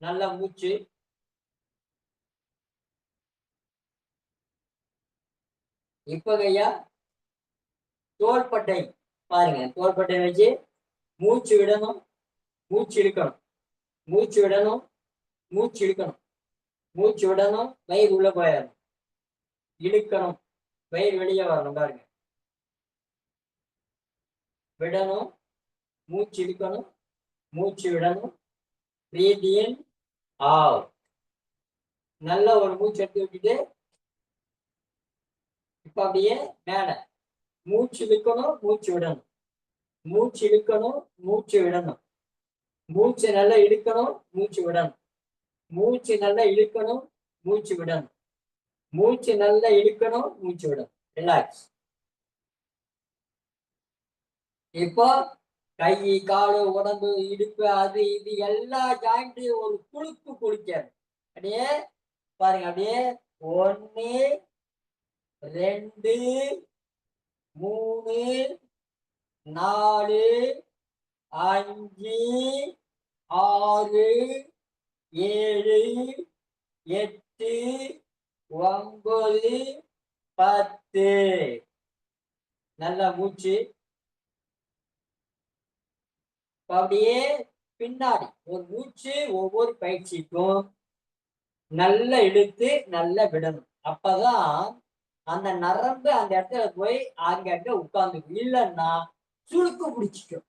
நல்ல மூச்சு. இப்ப ஐயா தோள்பட்டை பாருங்க. தோள்பட்டை வச்சு மூச்சு விடணும், மூச்சு இழுக்கணும், மூச்சு விடணும், மூச்சு இழுக்கணும், மூச்சு விடணும், வயிறு உள்ள போயிடணும், இழுக்கணும், வயிறு வெளியே வரணும். பாருங்க. விடணும், மூச்சு இழுக்கணும், மூச்சு விடணும். breathe in out. நல்ல ஒரு மூச்சு எடுத்து விட்டுட்டு இப்ப அப்படியே மேல மூச்சு இழுக்கணும், மூச்சு விடணும், மூச்சு இழுக்கணும், மூச்சு விடணும், மூச்சு நல்லா இழுக்கணும், மூச்சு விடணும், மூச்சு நல்லா இழுக்கணும், மூச்சு விடணும், மூச்சு நல்லா இழுக்கணும், மூச்சு விடணும். ரிலாக்ஸ். இப்போ கை காலு உடம்பு இடுப்பு அது இது எல்லா ஜாயிண்ட்டையும் ஒரு குழுக்கு குளிக்காது. அப்படியே பாருங்க. அப்படியே 1 2 3 4 5 6 7 8 9 10. நல்ல மூச்சு. அப்படியே பின்னாடி ஒரு மூச்சு ஒவ்வொரு பயிற்சிக்கும் நல்லா இழுத்து நல்லா விடணும். அப்பதான் அந்த நரம்பு அந்த இடத்துல போய் அங்க உட்கார்ந்து. இல்லைன்னா சுளுக்கு பிடிச்சிக்கும்.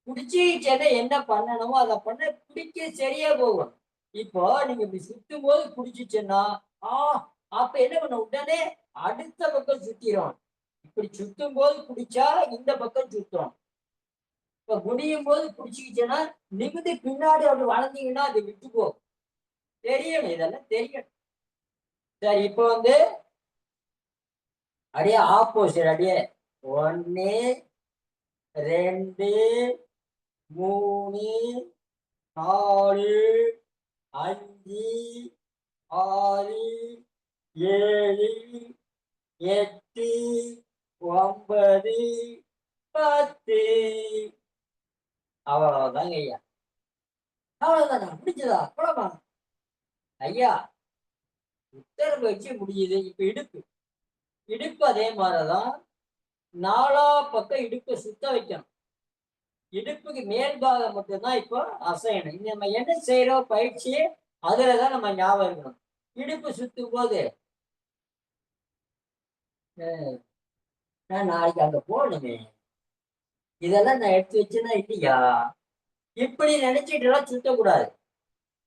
பிடிச்சிக்கிச்சேன்னா என்ன பண்ணணுமோ அதை பண்ண பிடிக்க சரியா போகும். இப்போ நீங்க இப்படி சுத்தும் போது பிடிச்சிச்சுன்னா அப்ப என்ன பண்ண உடனே அடுத்த பக்கம் சுத்திரும். இப்படி சுத்தும் போது பிடிச்சா இந்த பக்கம் சுத்தும். இப்ப முடியும் போது பிடிச்சிக்கிச்சுன்னா நிமிந்து பின்னாடி அப்படி வளர்ந்தீங்கன்னா அது விட்டு போகும். தெரியணும், இதெல்லாம் தெரியணும். சரி, இப்போ வந்து அப்படியே ஆப்போசிட். அப்படியே 1 2 3 4 5 6 7 8 9 10. அவ்வளவுதாங்க ஐயா. அவ்வளவுதானா? முடிஞ்சதா? அவ்வளவா ஐயா? உத்தரவு வச்சு முடியுது. இப்ப இடுப்பு அதே மாதிரிதான். 4 பக்கம் இடுப்பை சுத்த வைக்கணும். இடுப்புக்கு மேல் பாகம் மட்டும்தான் இப்போ அசையணும். நம்ம என்ன செய்யறோம் பயிற்சி, அதுலதான் நம்ம ஞாபகம் இருக்கணும். இடுப்பு சுத்தும் போது நான் நாளைக்கு அங்க போகணுமே, இதெல்லாம் நான் எடுத்து வச்சுன்னா இல்லையா, இப்படி நினைச்சிட்டு எல்லாம் சுத்தக்கூடாது.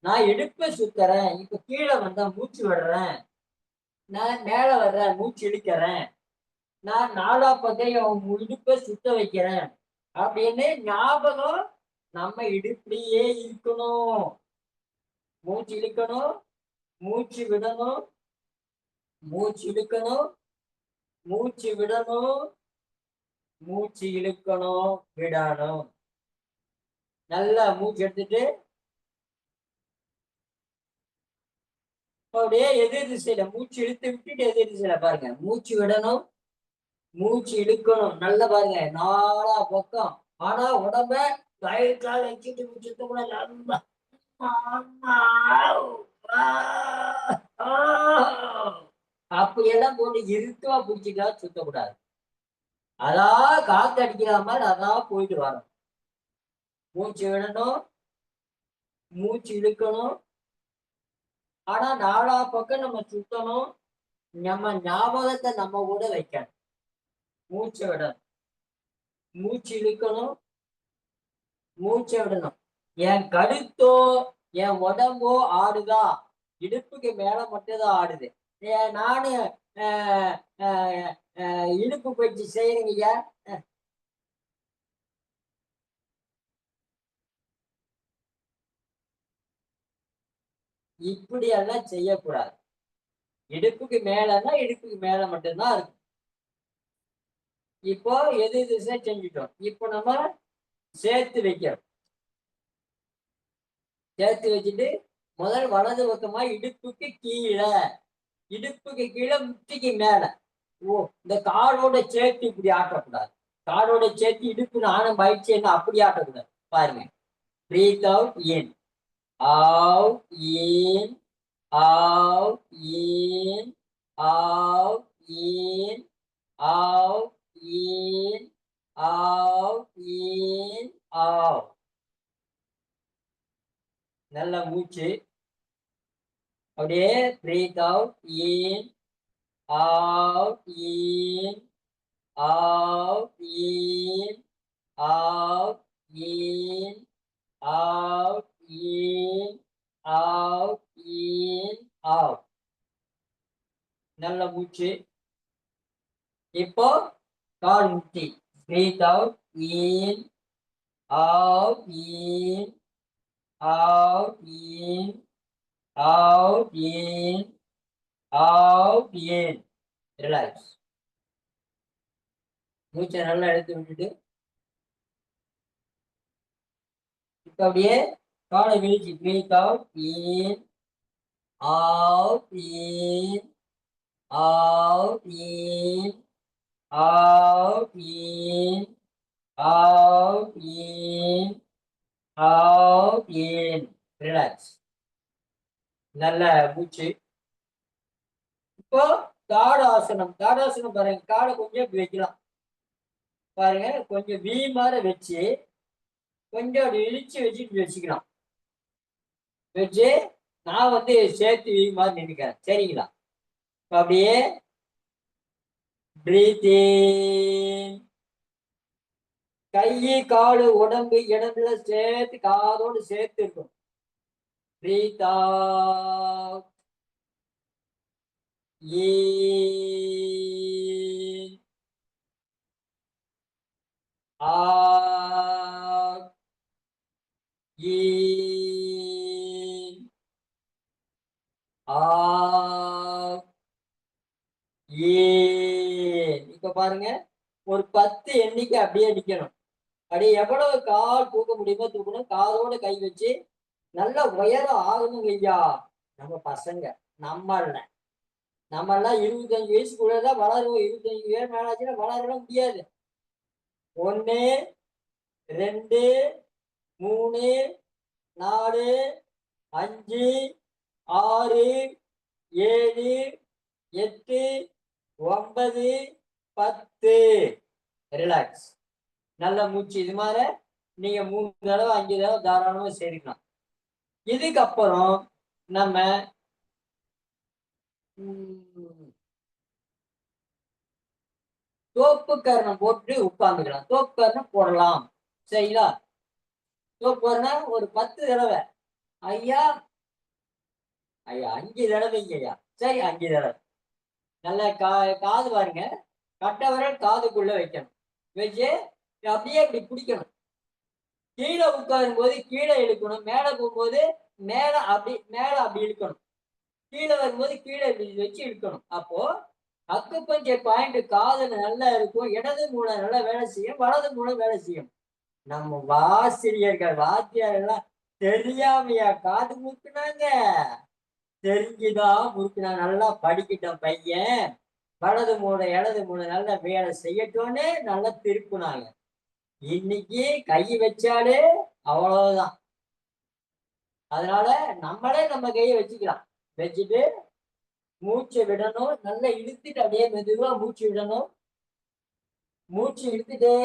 நான் இடுப்பை சுத்துறேன், இப்ப கீழே வந்தா மூச்சு விடுறேன், நான் மேல வர்றேன் மூச்சு இழுக்கிறேன், நான் 4 பக்கம் இடுப்பை சுத்த வைக்கிறேன் அப்படின்னு ஞாபகம் நம்ம இடுப்புலயே இருக்கணும். மூச்சு இழுக்கணும், மூச்சு விடணும், மூச்சு இழுக்கணும், மூச்சு விடணும், மூச்சு இழுக்கணும், விடணும். நல்லா மூச்சு எடுத்துட்டு அப்படியே எதிர் திசையில மூச்சு இழுத்து விட்டுட்டு எதிர் திசையில பாருங்க. மூச்சு விடணும், மூச்சு இழுக்கணும். நல்லா பாருங்க, நாலா பக்கம். ஆனா உடம்ப வயிற்றுல வச்சுட்டு சுத்த கூட நல்லா. அப்படியெல்லாம் போட்டு இறுக்கமா பிடிச்சிட்டா சுத்தக்கூடாது. அதான் காத்து அடிக்கிற மாதிரி அதான் போயிட்டு வரும். மூச்சு விடணும், மூச்சு இழுக்கணும். ஆனா நாலா பக்கம் நம்ம சுத்தணும். நம்ம ஞாபகத்தை நம்ம கூட வைக்கணும். மூச்சை விடணும், மூச்சு இழுக்கணும், மூச்சை விடணும். என் கழுத்தோ என் உடம்போ ஆடுதா, இடுப்புக்கு மேல மட்டும்தான் ஆடுது. நானு ஆஹ் ஆஹ் இடுப்பு பயிற்சி செய்யறீங்க. இப்படி எல்லாம் செய்யக்கூடாது. இடுப்புக்கு மேலன்னா இடுப்புக்கு மேல மட்டும்தான் இருக்கும். இப்போ எது திசை செஞ்சுட்டோம். இப்போ நம்ம சேர்த்து வைக்கிறோம். சேர்த்து வச்சுட்டு முதல் வலது பக்கமா இடுப்புக்கு கீழே, இடுப்புக்கு கீழே முட்டிக்கு மேல. ஓ, இந்த காலோட சேர்த்து இப்படி ஆட்டக்கூடாது. காலோட சேர்த்து இடுப்பு நானும் பயிற்சி என்ன அப்படி ஆட்டக்கூடாது. பாருங்க, breathe out in, out in, out in, out in, out in, out in, out. நல்ல மூச்சு. அப்படியே breathe out in, out in, out in, out in, out in, out in, out. நல்ல மூச்சு. இப்போ கால் முட்டி. Breathe out in, out in, out in, out in, out in. Relax. மூச்சை நல்லா எடுத்து விட்டுட்டு இப்போ அப்படியே காலை விழிச்சு breathe out in, out in, out in, out in, out in, out in. Relax. நல்ல மூச்சு. இப்போ தாடாசனம். தாடாசனம் பாருங்க, காலை கொஞ்சம் இப்படி வைக்கலாம். பாருங்க, கொஞ்சம் வி மாதிரி வச்சு கொஞ்சம் அப்படி இழிச்சு வச்சுட்டு வச்சுக்கலாம். வச்சு நான் வந்து சேர்த்து வி மாதிரி நின்றுக்கிறேன். சரிங்களா? அப்படியே பிரீத் இன். கை காலு உடம்பு இடத்துல சேர்த்து காதோடு சேர்த்து இருக்கும். Breathe out in, out in, out in. இப்ப பாருங்க, ஒரு 10 எண்ணிக்கை அப்படியே நிக்கணும். அப்படியே எவ்வளவு கால் தூக்க முடியுமோ தூக்கணும். காதோட கை வச்சு நல்ல உயரம் ஆகணும் ஐயா. நம்ம பசங்க, நம்மெல்லாம் 25 வயசுக்குள்ளதான் வளருவோம். 25 பேர் மேலாச்சுன்னா வளரலாம் முடியாது. 1, 2, 3, 4, 5, 6, 7, 8, 9, 10. ரிலாக்ஸ். நல்ல மூச்சு. இது மாதிரி நீங்க 3 தடவை 5 தடவை தாராளமா சேர்க்கலாம். இதுக்கப்புறம் நம்ம தோப்பு கரணம் போட்டு உட்கார்ந்துக்கலாம். தோப்பு கரணம் போடலாம். சரிங்களா? தோப்பு கரணம் ஒரு 10 தடவை. ஐயா, ஐயா 5 தடவைங்க ஐயா. சரி, 5 தடவை. நல்ல காது பாருங்க, கட்டை விரல் காதுக்குள்ள வைக்கணும். வச்சு அப்படியே இப்படி பிடிக்கணும். கீழே உட்காரும் போது கீழே இழுக்கணும். மேல போகும்போது மேல அப்படி இழுக்கணும். கீழே வரும்போது கீழே இப்படி வச்சு இழுக்கணும். அப்போ அக்குப்பஞ்சர் பாயிண்ட் காதுல நல்லா இருக்கும். இடது மூளை நல்லா வேலை செய்யும், வலது மூளை வேலை செய்யும். நம்ம வாசிரியர்கள் வாத்தியார் எல்லாம் தெரியாமையா காது முறுக்குனாங்க. தெரிஞ்சுதான் முறுக்குனா. நல்லா படிக்கிட்டோம் பையன். வலது மூளை இடது மூளை நல்ல வேலை செய்யட்டும்னு நல்லா திருப்புனாங்க. இன்னைக்கு கை வச்சாலே அவ்வளவுதான். அதனால நம்மளே நம்ம கையை வச்சுக்கலாம். வச்சுட்டு மூச்சை விடணும். நல்லா இழுத்துட்டு அப்படியே மெதுவா மூச்சு விடணும். மூச்சு இழுத்துட்டே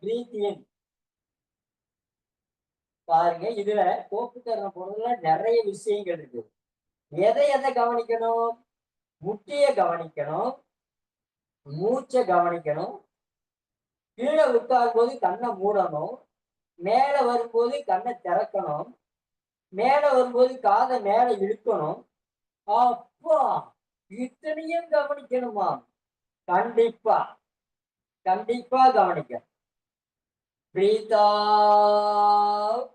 பிரீத் இன். பாருங்க, இதுல கோப்புக்கரண பொருள்ல நிறைய விஷயங்கள் இருக்கு. எதை கவனிக்கணும்? முட்டிய கவனிக்கணும், மூச்சை கவனிக்கணும். கீழே உட்காரும் போது கண்ணை மூடணும், மேல வரும்போது கண்ணை திறக்கணும், மேல வரும்போது காதை மேல இழுக்கணும். அப்பா, இத்தனையும் கவனிக்கணுமா? கண்டிப்பா கண்டிப்பா கவனிக்க. Breathe out,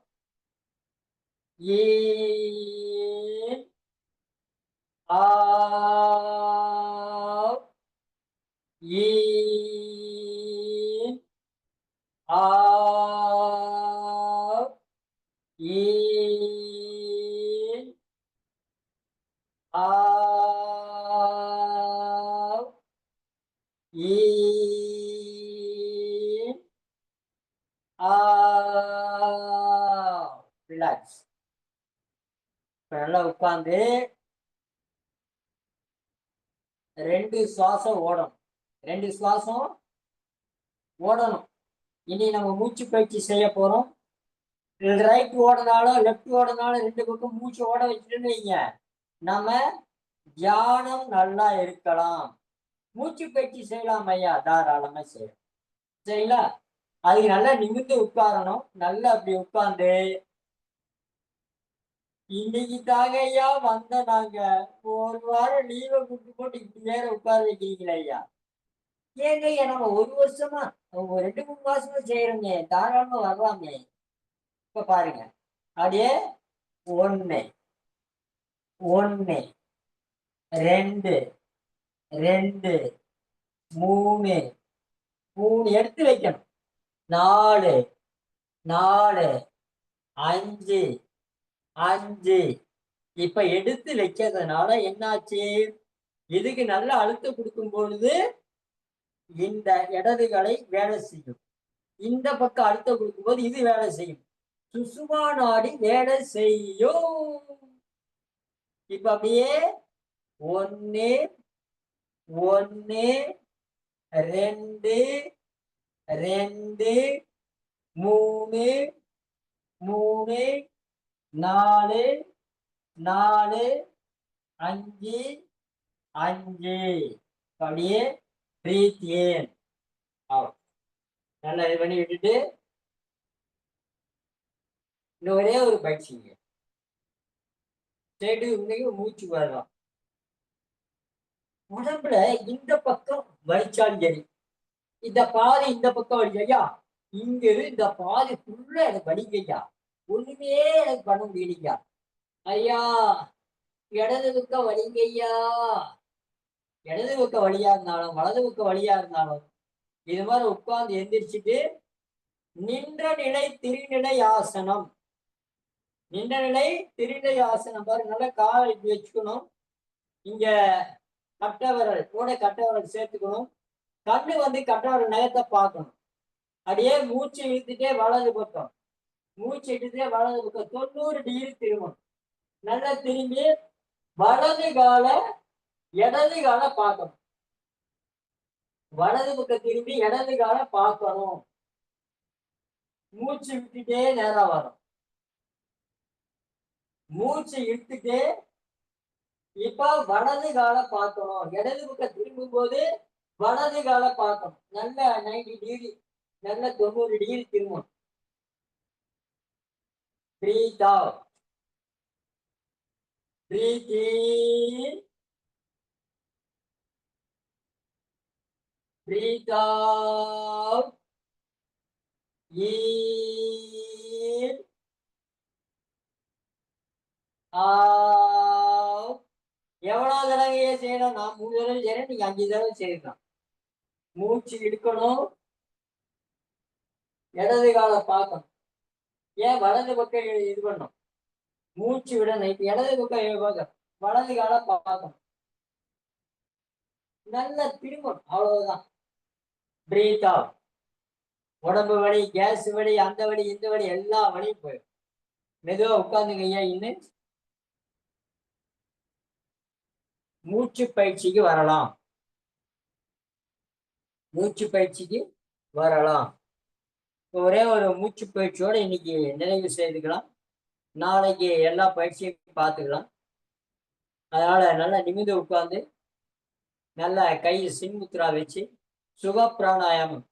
in, out, in, out, in, out, in, out. Relax. நல்லா உட்கார்ந்து 2 சுவாசம் ஓடணும். 2 சுவாசம் ஓடணும். இனி நம்ம மூச்சு பயிற்சி செய்ய போறோம். ரைட் ஓடனாலும் லெப்ட் ஓடனாலும் 2 பக்கம் மூச்சு ஓட வச்சுட்டுன்னு வைங்க, நம்ம தியானம் நல்லா இருக்கலாம். மூச்சு பயிற்சி செய்யலாம் ஐயா, தாராளமா செய்யலாம். சரிங்களா? அதுக்கு நல்லா நிமிர்ந்து உட்காரணும். நல்லா அப்படி உட்கார்ந்து, இன்னைக்கு தாங்க ஐயா வந்த நாங்க 1 வாரம் லீவை கூட்டு போட்டு இப்படி வேற உட்கார வைக்கிறீங்களா ஐயா? ஏங்க ஐயா, நம்ம 1 வருஷமா 2 3 மாசமா செய்யறோங்க, தாராளமா வரலாமே. இப்ப பாருங்க, அப்படியே 1 1 2 2 3 3 எடுத்து வைக்கணும். 4 4 5 5. இப்ப எடுத்து வைக்கிறதுனால என்னாச்சு? இதுக்கு நல்ல அழுத்தம் கொடுக்கும் பொழுது இந்த இடதுகளை வேலை செய்யும். இந்த பக்கம் அழுத்தம் கொடுக்கும் போது இது வேலை செய்யும். சுசுமா நாடி வேலை செய்யும். இப்ப அப்படியே 1 1 2 2 3 3 4 4 5 5. அப்படியே பிரீத் இன், அவுட். நல்லா இது பண்ணி விட்டுட்டு இன்னும் ஒரே ஒரு பயிற்சிங்க. இன்னைக்கு மூச்சு வரலாம். உடம்புல இந்த பக்கம் வலிச்சாலும் சரி, இந்த பாதி இந்த பக்கம் வலிக்கையா, இங்க இந்த பாதி ஃபுல்லா எனக்கு வலிக்கையா, ஒண்ணுமே எனக்கு பண்ண முடியலையா ஐயா, இடது பக்கம் வலிங்கய்யா. இடது பக்கம் வழியா இருந்தாலும் வலது பக்கம் வழியா இருந்தாலும் இது மாதிரி உட்கார்ந்து எந்திரிச்சுட்டு நின்ற நிலை திருநிலை ஆசனம். நின்ற நிலை திருநிலை ஆசனம் பாருங்க. நல்லா காலை இப்படி வச்சுக்கணும். இங்க கட்டவரல் கூட கட்டவரல் சேர்த்துக்கணும். கண்ணு வந்து கட்டவரல் நகத்தை பார்க்கணும். அப்படியே மூச்சு இழுத்துட்டே வலது பக்கம், மூச்சு இழுத்துட்டே வலது பக்கம் 90 டிகிரி திரும்பணும். நல்லா திரும்பி வலது கால இடது கால பார்க்கணும். வலது பக்கம் திரும்பி இடது கால பார்க்கணும். மூச்சு விட்டுட்டே நேரம் வரும். மூச்சு இழுத்துட்டே இப்ப வலது கால பார்க்கணும். இடது பக்கம் திரும்பும் போது வலது கால பார்க்கணும். நல்ல 90 டிகிரி, நல்ல 90 டிகிரி திரும்பணும். Breathe out, breathe in, breathe out, in, out. எவ்வளவு தடவையே செய்யணும்? நான் 3 தடவை செய்யறேன், நீங்க 5 தடவை செய்யலாம். மூச்சு இழுக்கணும், இடது கால பார்க்கணும். ஏன் வலது பக்கம் இது பண்ணும்? மூச்சு விடணும். இப்ப இடது பக்கம் பார்க்க வலது கால பார்க்கணும். நல்லா திரும்பணும், அவ்வளவுதான். Breathe out. உடம்பு வலி, கேஸ் வலி, அந்த வலி, இந்த வலி, எல்லா வலியும் போயிடும். மெதுவா உட்காந்துங்க ஐயா. இன்னும் மூச்சு பயிற்சிக்கு வரலாம். மூச்சு பயிற்சிக்கு வரலாம். ஒரே ஒரு மூச்சு பயிற்சியோட இன்னைக்கு நிறைவு செய்துக்கலாம். நாளைக்கு எல்லா பயிற்சியும் பார்த்துக்கலாம். அதனால நல்லா நிமிந்து உட்கார்ந்து நல்லா கை சின்முத்ரா வச்சு சுக பிராணாயாமம்.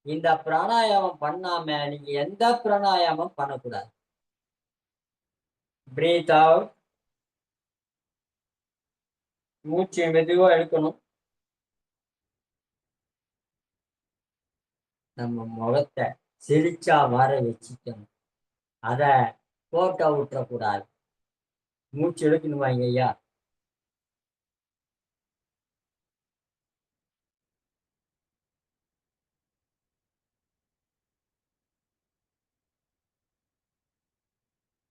இந்த பிராணாயாமம் பண்ணாம நீங்க எந்த பிராணாயாமம் பண்ணக்கூடாது. Breathe out. மூச்சு மெதுவா இழுக்கணும். நம்ம முகத்தை சிரிச்சா வர வச்சுக்கணும். அத போட்டோ விட்டுறக்கூடாது. மூச்சு இழுக்கணுமாங்க ஐயா.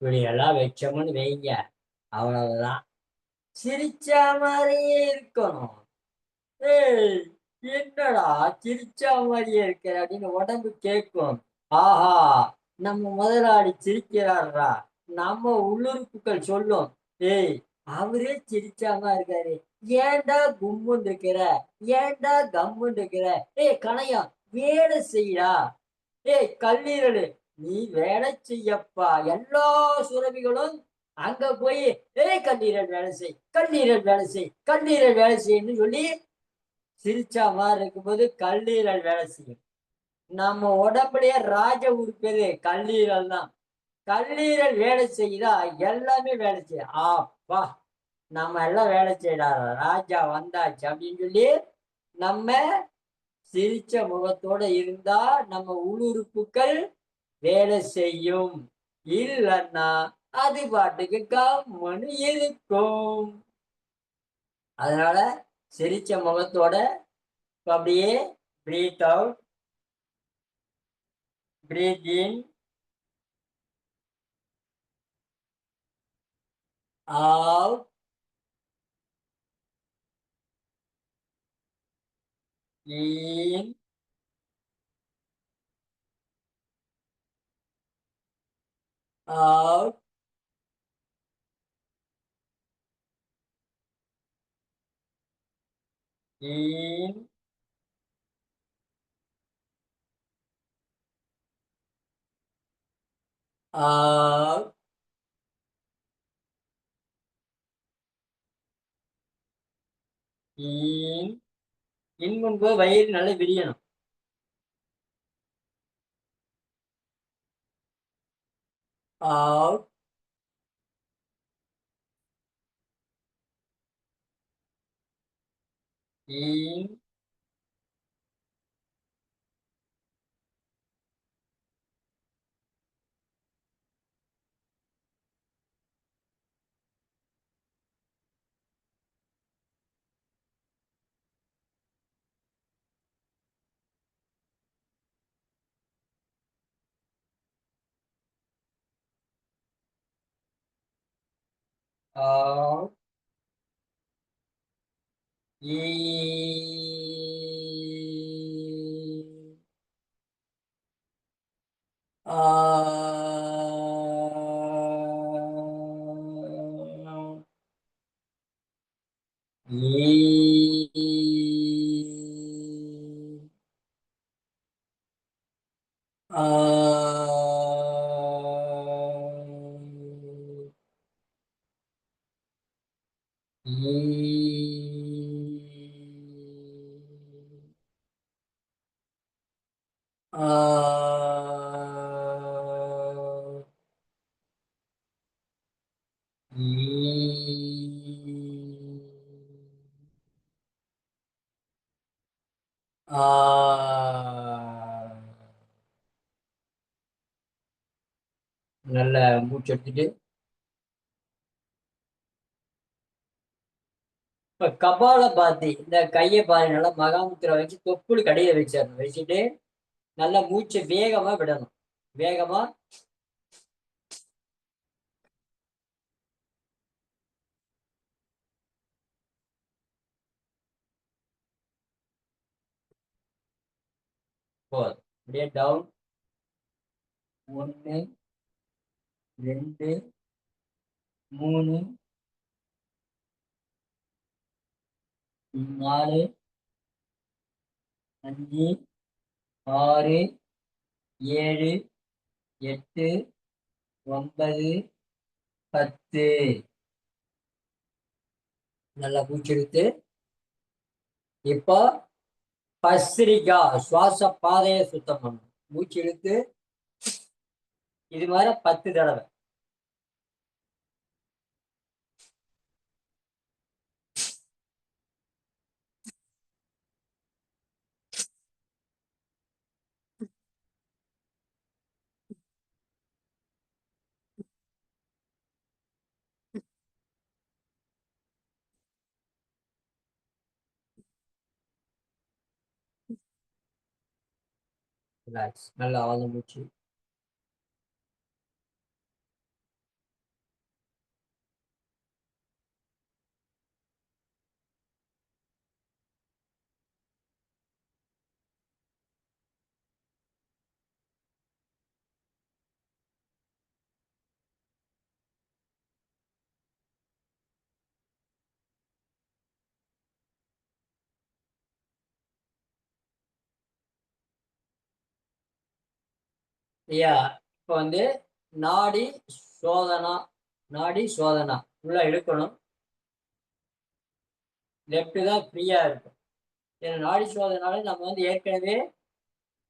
இப்படி எல்லாம் வச்சோம்னு வைங்க, அவ்வளவுதான். சிரிச்ச மாதிரியே இருக்கணும். ஏய், என்னடா சிரிச்சா மாதிரியே இருக்கிற அப்படின்னு உடம்பு கேட்கும். ஆஹா, நம்ம முதலாளி சிரிக்கிறாரா. நம்ம உள்ளுறுப்புகள் சொல்லும், ஏய் அவரே சிரிச்சாம இருக்காரு, ஏன்டா கும்முன்னு இருக்கிற, ஏன்டா கம்முன்னு இருக்கிற, ஏய் கணையா வேலை செய்யா, ஏய் கல்லீரலு நீ வேலை செய்யப்பா. எல்லா சுரபிகளும் அங்க போய் ஏய் கல்லீரல் வேலை செய், கல்லீரல் வேலை செய், கல்லீரல் வேலை செய்யன்னு சொல்லி சிரிச்சா மாதிரி இருக்கும்போது கல்லீரல் வேலை செய்யும். நம்ம உடம்புலயே ராஜ உறுப்பு எது? கல்லீரல் தான். கல்லீரல் வேலை செய்யுதா, எல்லாமே வேலை செய்யும். ஆப்பா, நம்ம எல்லாம் வேலை செய்யறாரு, ராஜா வந்தாச்சு அப்படின்னு சொல்லி நம்ம சிரிச்ச முகத்தோட இருந்தா நம்ம உள்ளுறுப்புகள் வேலை செய்யும். இல்லைன்னா அது பாட்டுக்கு கம்முன்னு இருக்கும். அதனால சிரிச்ச முகத்தோட அப்படியே breathe out, breathe in, out, in, out, in, out, இன். இன் முன்பு வயிறு நல்லா விரியணும். Out, in, out, in, out, in, out, in, out, இன், நல்ல மூச்சு எடுத்துட்டு இப்ப கபால பாத்தி இந்த கையை பாரு, நல்லா மகாமுத்திரை வச்சு தொப்புள் கடையில வச்சிடணும். வச்சுட்டு நல்லா மூச்சை வேகமா விடணும். வேகமா போதும். அப்படியே டவுன். 1 2 3 4 5 6 7 8 9 10. நல்லா மூச்செடுத்து இப்போ பஸ்திரிகா சுவாச பாதையை சுத்தம் பண்ணும். மூச்சு இழுத்து இது மாதிரி 10 தடவை. ரிலாக்ஸ். நல்லா ஆழ்ந்த மூச்சு. ஐயா இப்போ வந்து நாடி சோதனா. நாடி சோதனா உள்ள இழுக்கணும். லெஃப்ட் தான் ஃப்ரீயா இருக்கும். ஏன்னா நாடி சோதனால நம்ம வந்து ஏற்கனவே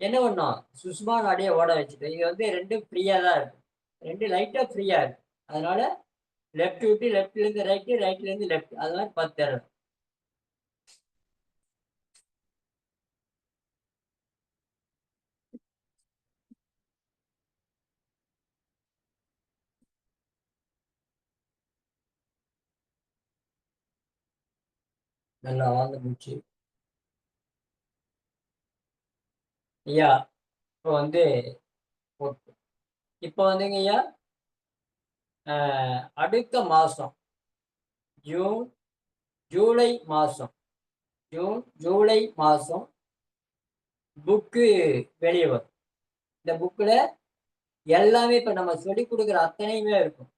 என்ன பண்ணோம், சுஷ்மா நாடியை ஓட வச்சுட்டோம். இது வந்து ரெண்டும் ஃப்ரீயா தான் இருக்கும். ரெண்டு லைட்டா ஃப்ரீயா இருக்கு. அதனால லெஃப்ட் விட்டு லெஃப்ட்ல இருந்து ரைட்டு, ரைட்ல இருந்து லெஃப்ட், அது மாதிரி 10 தடவை. நல்லா ஆழ்ந்த மூச்சு. ஐயா இப்போ வந்து ஓகே. இப்போ வந்துங்க ஐயா அடுத்த மாசம் ஜூன் ஜூலை மாசம் ஜூலை மாசம் புக்கு வெளியே வரும். இந்த புக்கில் எல்லாமே இப்போ நம்ம சொல்லி கொடுக்குற அத்தனையுமே இருக்கும்.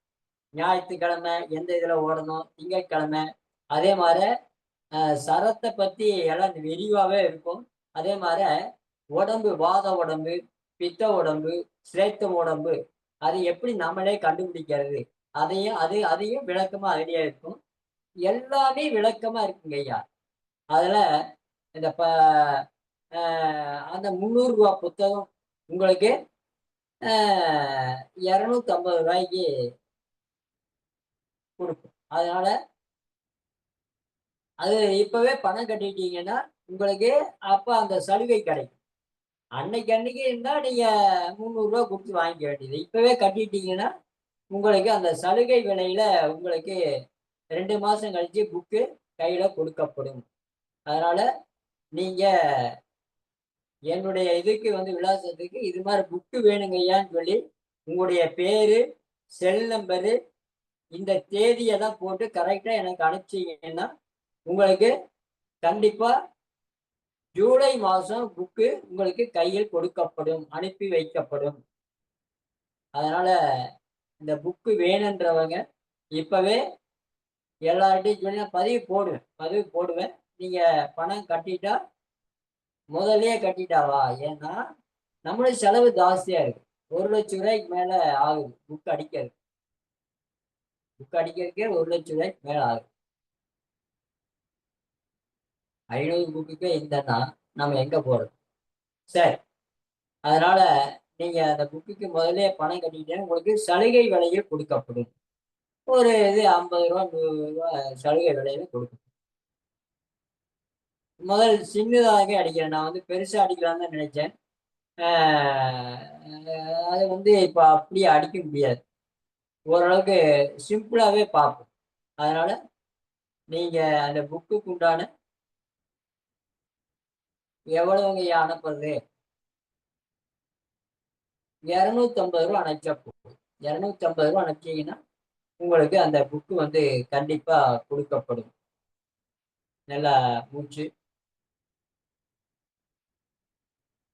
ஞாயிற்றுக்கிழமை எந்த இதில் ஓடணும், திங்கட்கிழமை அதே மாதிரி சரத்தை பற்றி எல்லாம் விரிவாகவே இருக்கும். அதே மாதிரி உடம்பு, வாத உடம்பு, பித்த உடம்பு, சிரேத்த உடம்பு, அது எப்படி நம்மளே கண்டுபிடிக்கிறது, அதையும் விளக்கமா ஐடியா இருக்கும். எல்லாமே விளக்கமா இருக்குங்க ஐயா. அதுல இந்த அந்த 300 ரூபா புத்தகம் உங்களுக்கு 250 ரூபாய்க்கு கொடுக்கும். அதனால அது இப்பவே பணம் கட்டிட்டீங்கன்னா உங்களுக்கு அப்ப அந்த சலுகை கிடைக்கும். அன்னைக்கு இருந்தா நீங்க 300 ரூபா கொடுத்து வாங்கிக்க வேண்டியது. இப்பவே கட்டிட்டீங்கன்னா உங்களுக்கு அந்த சலுகை விலையில உங்களுக்கு 2 மாசம் கழிச்சு புக்கு கையில கொடுக்கப்படும். அதனால நீங்க என்னுடைய இதுக்கு வந்து விலாசத்துக்கு இது மாதிரி புக்கு வேணுங்கய்யான்னு சொல்லி உங்களுடைய பேரு, செல் நம்பரு, இந்த தேதியை தான் போட்டு கரெக்டா எனக்கு அனுப்பிச்சீங்கன்னா உங்களுக்கு கண்டிப்பா ஜூலை மாசம் புக்கு உங்களுக்கு கையில் கொடுக்கப்படும், அனுப்பி வைக்கப்படும். அதனால இந்த புக்கு வேணுன்றவங்க இப்பவே எல்லார்ட்டையும் சொல்லி நான் பதிவு போடுவேன். நீங்க பணம் கட்டிட்டா முதல்லயே கட்டிட்டாவா, ஏன்னா நம்மளுடைய செலவு ஜாஸ்தியா இருக்கு. 1 லட்சம் ரூபாய்க்கு மேல ஆகுது புக் அடிக்கிறதுக்கே. 1 லட்சம் ரூபாய்க்கு மேல ஆகுது. 500 புக்குக்கே இல்லைன்னா நம்ம எங்க போறது? சரி, அதனால நீங்க அந்த புக்குக்கு முதல்ல பணம் கட்டிட்டீங்கன்னா உங்களுக்கு சலுகை விலையில் கொடுக்கப்படும். ஒரு இது 50 ரூபா 100 ரூபா சலுகை விலையில கொடுக்கும். முதல் சின்னதாக அடிக்கிறேன். நான் வந்து பெருசா அடிக்கலாம்னு தான் நினைச்சேன். அது வந்து இப்ப அப்படியே அடிக்க முடியாது. ஓரளவுக்கு சிம்பிளாவே பார்ப்போம். அதனால நீங்க அந்த புக்குக்கு உண்டான எவ்வளவுங்க அனுப்புறது? 250 ரூபா அனுப்பிச்சா போதும். 250 ரூபா அனுப்பிச்சீங்கன்னா உங்களுக்கு அந்த புக்கு வந்து கண்டிப்பா கொடுக்கப்படும். நல்லா மூச்சு.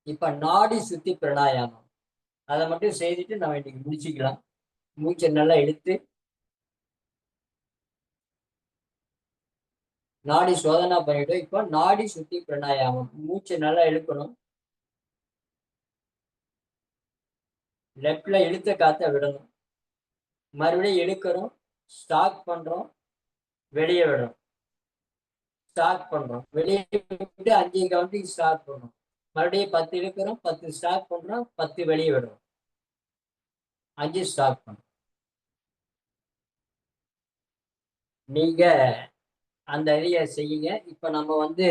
இப்ப நாடி சுத்தி பிராணாயாமம் அதை மட்டும் செய்துட்டு நம்ம இன்னைக்கு முடிச்சுக்கலாம். மூச்சை நல்லா இழுத்து நாடி சோதனை பண்ணிட்டோம். இப்போ நாடி சுத்தி பிராணாயாமம். மூச்சை நல்லா இழுக்கணும். லெப்ட்ல இழுத்த காத்த விடணும். மறுபடியும் இழுக்கிறோம், ஸ்டாக் பண்றோம், வெளியே விடுறோம், ஸ்டாக் பண்றோம், வெளியே விட்டு 5 கவுண்டிங் ஸ்டார்ட் பண்றோம். மறுபடியும் 10 இழுக்கிறோம், 10 ஸ்டாக் பண்றோம், 10 வெளியே விடுறோம், 5 ஸ்டாக் பண்றோம். நீங்க அந்த இதைய செய்யுங்க. இப்ப நம்ம வந்து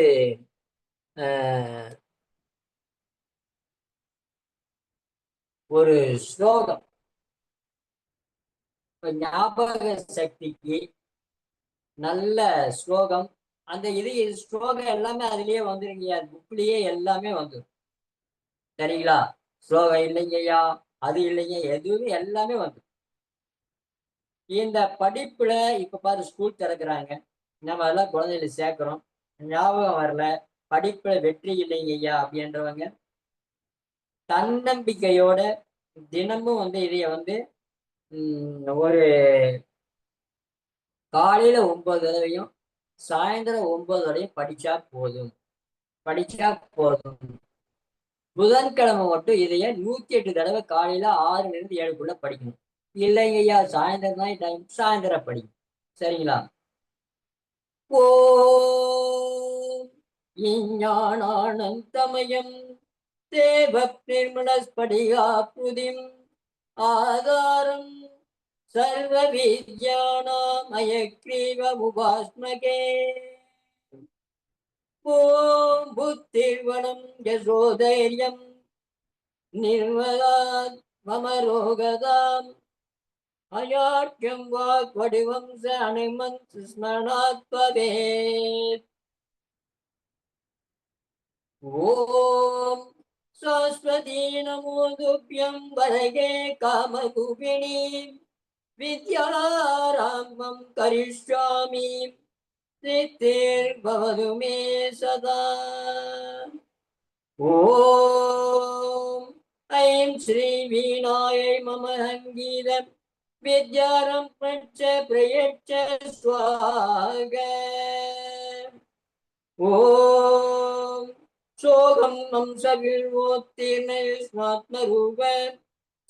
ஒரு ஸ்லோகம், இப்ப ஞாபக சக்திக்கு நல்ல ஸ்லோகம். அந்த இது ஸ்லோகம் எல்லாமே அதுலயே வந்துருங்கய்யா, புக்லயே எல்லாமே வந்துடும். சரிங்களா? ஸ்லோகம் இல்லைங்கய்யா, அது இல்லைங்க, எதுவுமே எல்லாமே வந்துடும். இந்த படிப்புல இப்ப பாரு, ஸ்கூல் திறக்கிறாங்க, நம்ம அதெல்லாம் குழந்தைகளை சேர்க்கிறோம், ஞாபகம் வரல, படிப்புல வெற்றி இல்லைங்கய்யா அப்படின்றவங்க தன்னம்பிக்கையோட தினமும் வந்து இதைய வந்து ஒரு காலையில 9 தடவையும் சாயந்தரம் 9 தடவையும் படிச்சா போதும். புதன்கிழமை மட்டும் இதைய 108 தடவை காலையில 6ல இருந்து 7க்குள்ள படிக்கணும். இல்லைங்கய்யா சாயந்தரம் தான் டைம், சாயந்தரம் படிக்கணும். சரிங்களா? ஓம் விஞ்ஞானானந்தமயம் தேவ நிர்மலஸ்படிகாபுதிம் ஆதாரம் சர்வ வித்யானாமயக்ரீவமுபாஸ்மகே. ஓம் புத்திர்வனம் யசோதைரியம் நிர்மலாத் மமரோகதாம் அயாட்யம் வாக் வடிவம் அனுமந்த் ஸ்மரணாத் பவேத். ஓம் சாஸ்வதி நமோதுப்யம் வரகே காமரூபிணி வித்யாரம்பம் கரிஷ்யாமி சித்திர்பவது மே சதா. ஓம் ஐம் ஸ்ரீ வீணாயை மம சங்கீதம் வித்யாரம் பிரச்ச பிரயச்ச ஸ்வாக. ஓம் சோகம் வம்சவிர்வோத்தீர்ணயுஷ்மாத்மரூப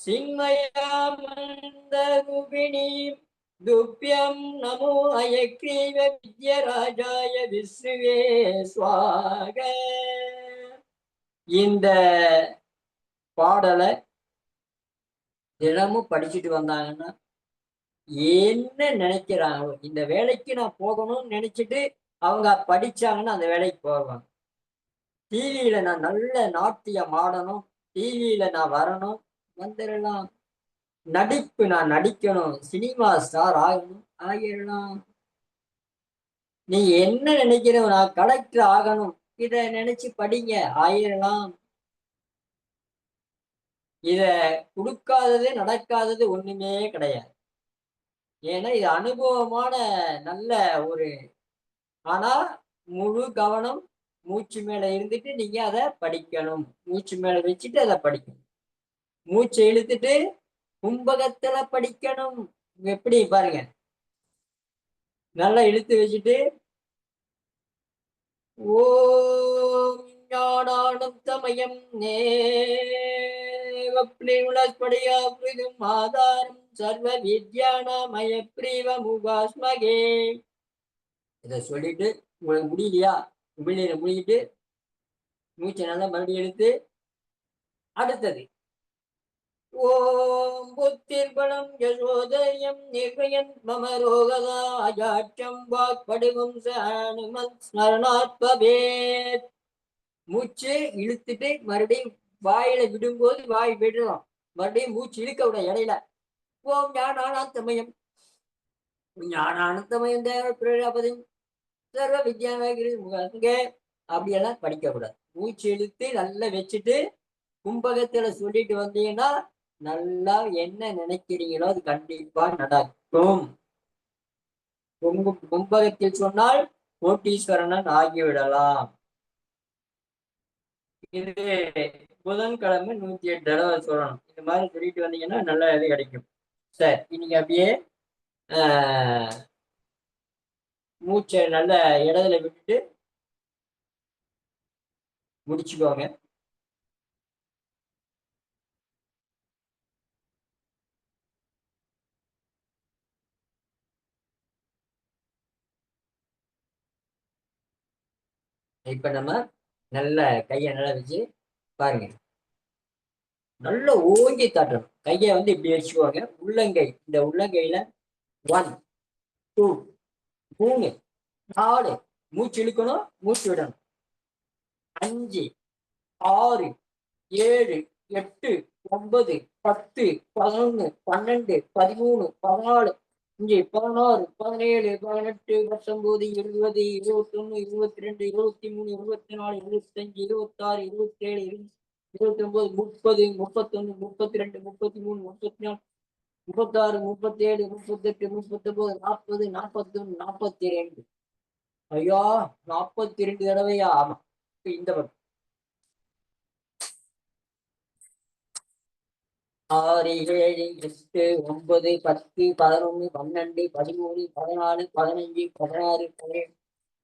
சின்மயாமந்தரூபிணி துப்யம் நமோ அயக்ரீவ வித்யராஜாய விஸ்ருவே ஸ்வாக. இந்த பாடலை தினமும் படிச்சுட்டு வந்தாங்கன்னா என்ன நினைக்கிறாங்க, இந்த வேலைக்கு நான் போகணும்னு நினைச்சிட்டு அவங்க படிச்சாங்கன்னா அந்த வேலைக்கு போவாங்க. டிவியில நான் நல்ல நாட்டியம் ஆடணும், டிவியில நான் வரணும், வந்துடலாம். நடிப்பு நான் நடிக்கணும், சினிமா ஸ்டார் ஆகணும், ஆகிடலாம். நீ என்ன நினைக்கிற, நான் கலெக்டர் ஆகணும், இத நினைச்சு படிங்க, ஆயிரலாம். இத கொடுக்காதது நடக்காதது ஒண்ணுமே கிடையாது. ஏன்னா இது அனுபவமான நல்ல ஒரு, ஆனா முழு கவனம் மூச்சு மேல இருந்துட்டு நீங்க அதை படிக்கணும். மூச்சு மேல வச்சுட்டு அதை படிக்கணும். மூச்சை இழுத்துட்டு கும்பகத்துல படிக்கணும். எப்படி பாருங்க, நல்லா இழுத்து வச்சுட்டு ஓம் ஞானானந்தமயம் நேவப்னிருளஸ்படியாப்ரிதும் ஆதாரம் சர்வ வித்யானாமய பிரியமுபாஸ்மகே. இதை சொல்லிட்டு உங்களுக்கு முடியலையா, உமிழ்நீரை முடிக்கிட்டு மூச்சை நல்லா மறுபடியும் எடுத்து அடுத்தது ஓம் புத்திர்பலம் யசோதயம் நிர்வயன் மம ரோகதா அஜாட்சம் வாக் படிவம் ஸ்மரணாத் பவேத். மூச்சு இழுத்துட்டு மறுபடியும் வாயில விடும்போது வாய் விடுறோம், மறுபடியும் மூச்சு இழுக்க விட இடையில ஓம் ஞானானந்தமயம் ஞானானந்தமயம் தேவ பிரஜாபதி சர்வ வித்யாங்க அப்படியெல்லாம் படிக்க கூடாது. மூச்சு இழுத்து நல்லா வச்சுட்டு கும்பகத்துல சொல்லிட்டு வந்தீங்கன்னா நல்லா என்ன நினைக்கிறீங்களோ அது கண்டிப்பா நடக்கும். கும்பகத்தில் சொன்னால் கோட்டீஸ்வரனன் ஆகிவிடலாம். இது புதன்கிழமை 108 தடவை சொல்லணும். இந்த மாதிரி சொல்லிட்டு வந்தீங்கன்னா நல்ல இது கிடைக்கும். சரி, இன்னைக்கு அப்படியே மூச்சை நல்ல இடத்துல விட்டுட்டு முடிச்சுக்கோங்க. இப்ப நம்ம நல்ல கையை நல்லா வச்சு பாருங்க. நல்லா ஓங்கி தட்டணும். கையை இப்படி வச்சுக்கோங்க. உள்ளங்கை, இந்த உள்ளங்கையில 1 2 3 4, மூச்சு இழுக்கணும், மூச்சு விடணும். 5 6 7 8 9 10 11 12 13 14 16 17 18 19 20 21 22 23 24 25 26 27 29 30 31 32 33 34 36 37 38 39 40 41 42. ஐயா, 42 தடவையா? ஆமா. இந்த பக்கம் 6 7 8 9 10 11 12 13 14 15 16 17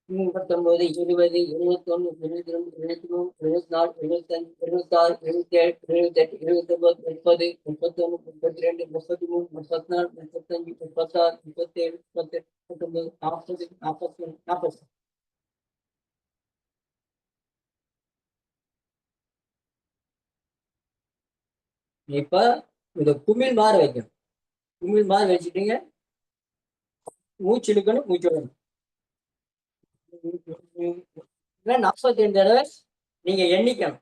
39 20 21 22 23 24 25 26 27 28 29 30 31 32 33 34 35 36 37 38 39 40 41 40. இப்ப இத குமிழ் மாறு வைக்கணும். குமிழ் மாறு வச்சுட்டீங்க. மூச்சு இழுக்கணும், மூச்சு விடணும். 42 தடவை நீங்க எண்ணிக்கணும்.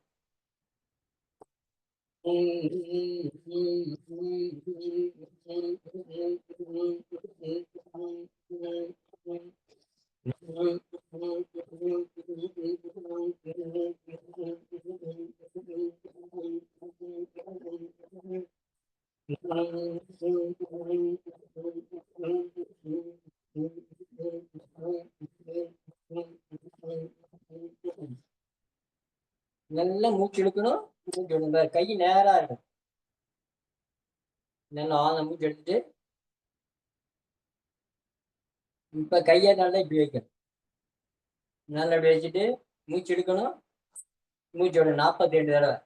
நல்லா மூச்சு இழுக்கணும், மூச்சு விடுங்க. கை நேரா இருக்கும். நல்லா ஆழ மூச்சு எடுத்துட்டு இப்ப கையை நல்லா இப்படி வைக்கணும். நல்லா இப்படி வச்சுட்டு மூச்சு எடுக்கணும், மூச்சு விடணும் 42 தடவை.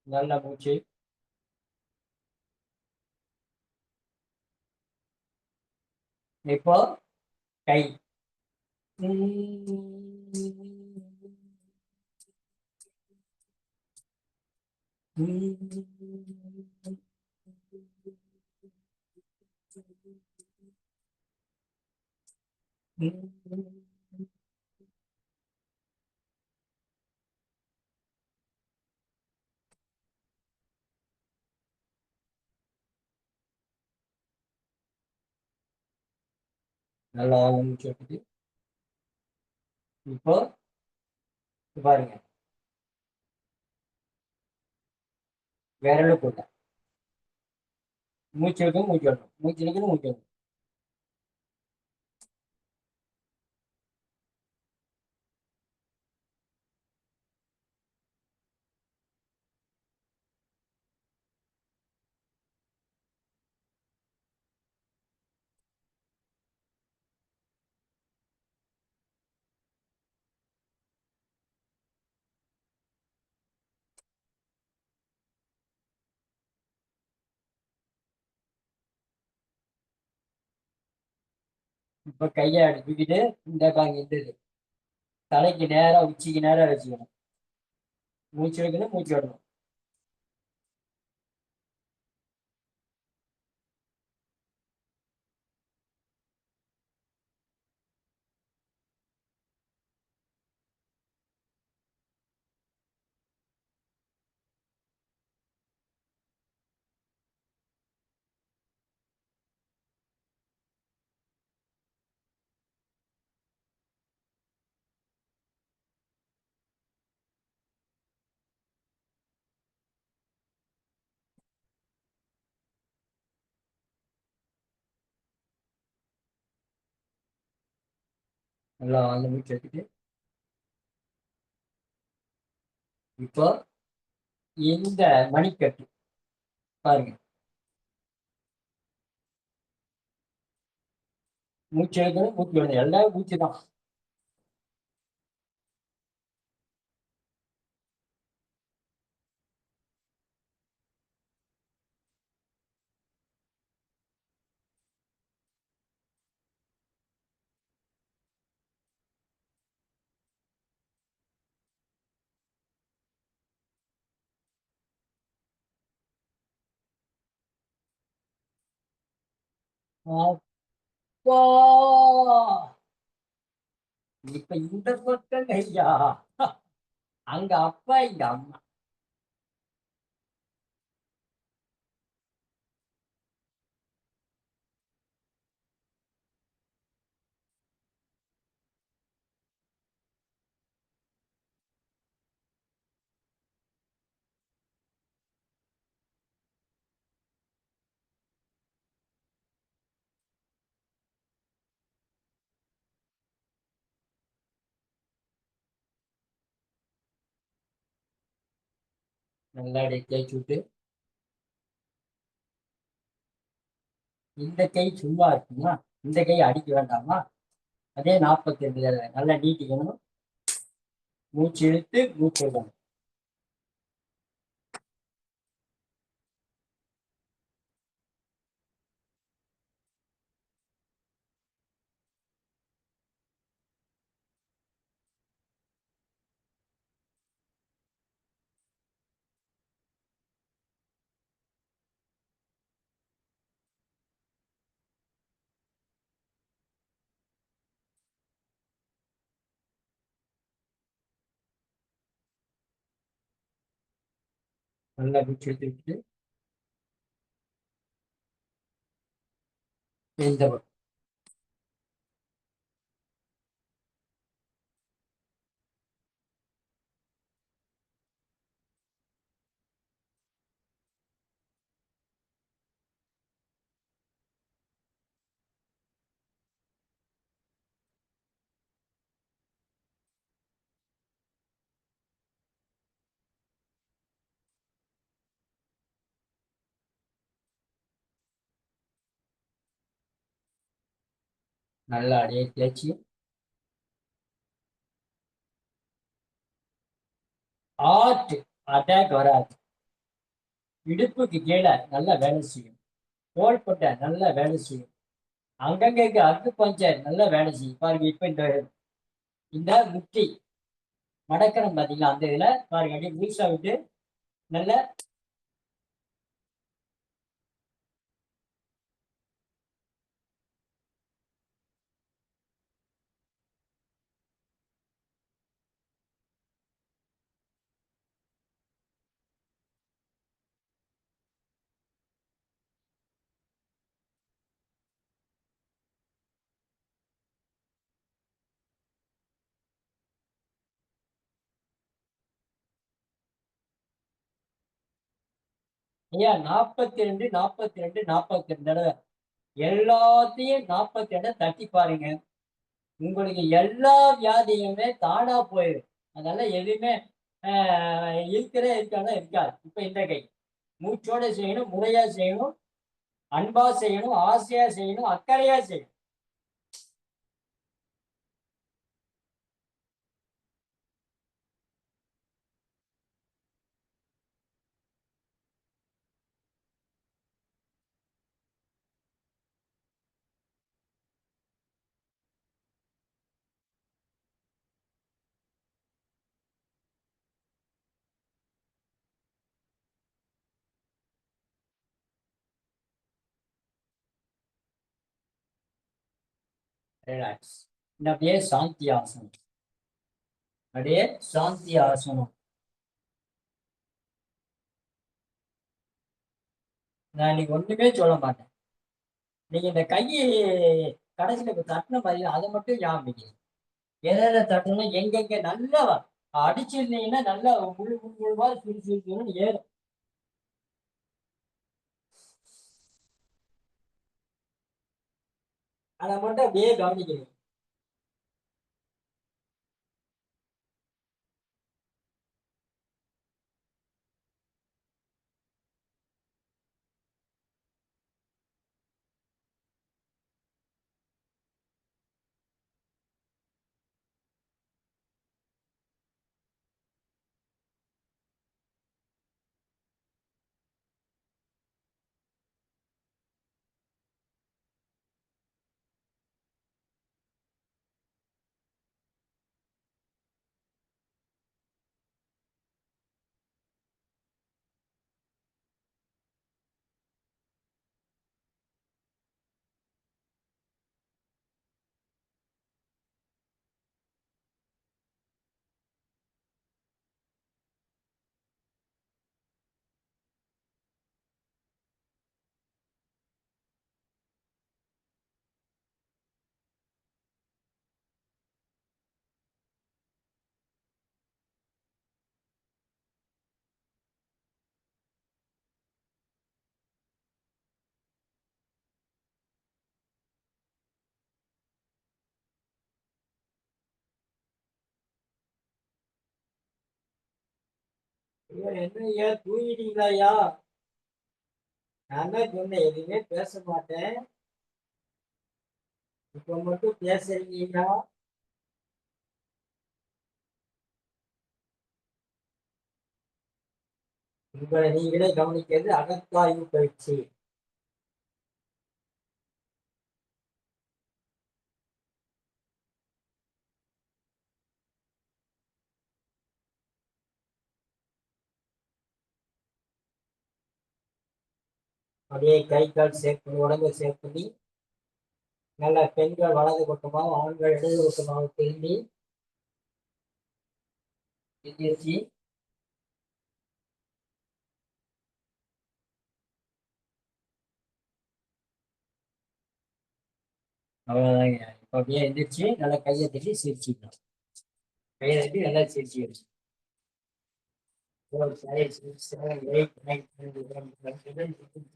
நல்ல மூச்சு. இப்போ கை நல்லா ஆழ மூச்சு எடுத்துட்டு இப்போ பாருங்க. விரல போட்ட மூச்சு எடுக்கணும், மூச்சு விடணும், மூச்சு எடுக்கணும், மூச்சு விடணும். இப்ப கையை அடிச்சுக்கிட்டு இந்த பாங்க இந்த இது தலைக்கு நேரா, உச்சிக்கு நேரா வச்சுக்கணும். மூச்சு எடுக்கணும், மூச்சு விடணும். நல்லா ஆழ்ந்த மூச்சு எடுத்துட்டு இப்போ இந்த மணிக்கட்டு பாருங்க. மூச்சு எடுக்கணும், மூச்சு விடணும், எல்லாரும் மூச்சு தான். அப்பா இப்ப இந்த பக்கம் ஐயா, அங்க அப்பா இங்க அம்மா. நல்லா அப்படியே தேய்ச்சி விட்டு இந்த கை சும்மா இருக்குமா, இந்த கை அடிக்க வேண்டாமா, அதே 42 நல்லா நீட்டிக்கணும். மூச்சு இழுத்து மூச்சு விடணும். நல்லா மூச்சு இழுத்து விட்டு இந்த பக்கம் நல்லா அப்படியே தேய்ச்சி ஆட்டு அட்டாக் வராது. இடுப்புக்கு கீழே நல்லா வேலை செய்யும். தோள்பட்டை நல்லா வேலை செய்யும். அங்கங்க அக்கு பஞ்சர் நல்லா வேலை செய்யும். பாருங்க இப்ப இந்த இந்த முட்டி மடக்கரம் பாத்தீங்களா, அந்த இதுல பாருங்க அப்படியே லூசா விட்டு நல்ல ஐயா 42 42 42 தடவை எல்லாத்தையும் 42 தட்டி பாருங்க. உங்களுக்கு எல்லா வியாதியுமே தானா போயிடும். அதெல்லாம் எதுவுமே இருக்காது இருக்காது. இப்ப இந்த கை மூச்சோட செய்யணும், முறையா செய்யணும், அன்பா செய்யணும், ஆசையா செய்யணும், அக்கறையா செய்யணும். ரிலாக்ஸ். அப்படியே சாந்தி ஆசனம். அப்படியே சாந்தி ஆசனம். நான் இன்னைக்கு ஒண்ணுமே சொல்ல மாட்டேன். நீங்க இந்த கையை கடைசியில இப்ப தட்டின மாதிரி அதை மட்டும் ஞாபகம். எதை தட்டணும், எங்கெங்க நல்லா அடிச்சிருந்தீங்கன்னா நல்லா முழு முழுவா சுறு சுறு சுறுன்னு ஏறும். அதை மட்டும் அப்படியே கவனிக்கணும். ஐயோ, என்ன ஐயா தூங்கிட்டீங்களா ஐயா? நான் தான் சொன்னேன் எதுவுமே பேச மாட்டேன். இப்ப மட்டும் பேசுறீங்க. உங்களை நீங்களே கவனிக்கிறது அகத்தாய்வு பயிற்சி. அப்படியே கை கால் சேர்த்து உடம்பை சேர்த்து நல்ல பெண்கள் வலது பக்கமாகவும் ஆண்கள் இடது பக்கமாகவும் திரும்பி எந்திரிச்சு அவ்வளவுதாங்க. இப்ப அப்படியே எந்திரிச்சு நல்லா கையை தட்டி சிரிச்சுக்கணும். கையை தட்டி நல்லா சிரிச்சுக்கணும். 4, 5, 6, 7, 8, 9, 10, 11, 12, 13.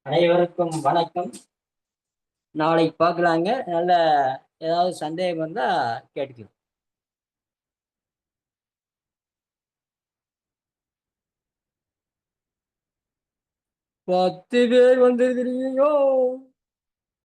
அனைவருக்கும் வணக்கம். நாளைக்கு பார்க்கலாங்க. நல்ல ஏதாவது சந்தேகம் வந்தா கேட்டுக்கலாம். 10 பேர் வந்திருக்கிறீங்க.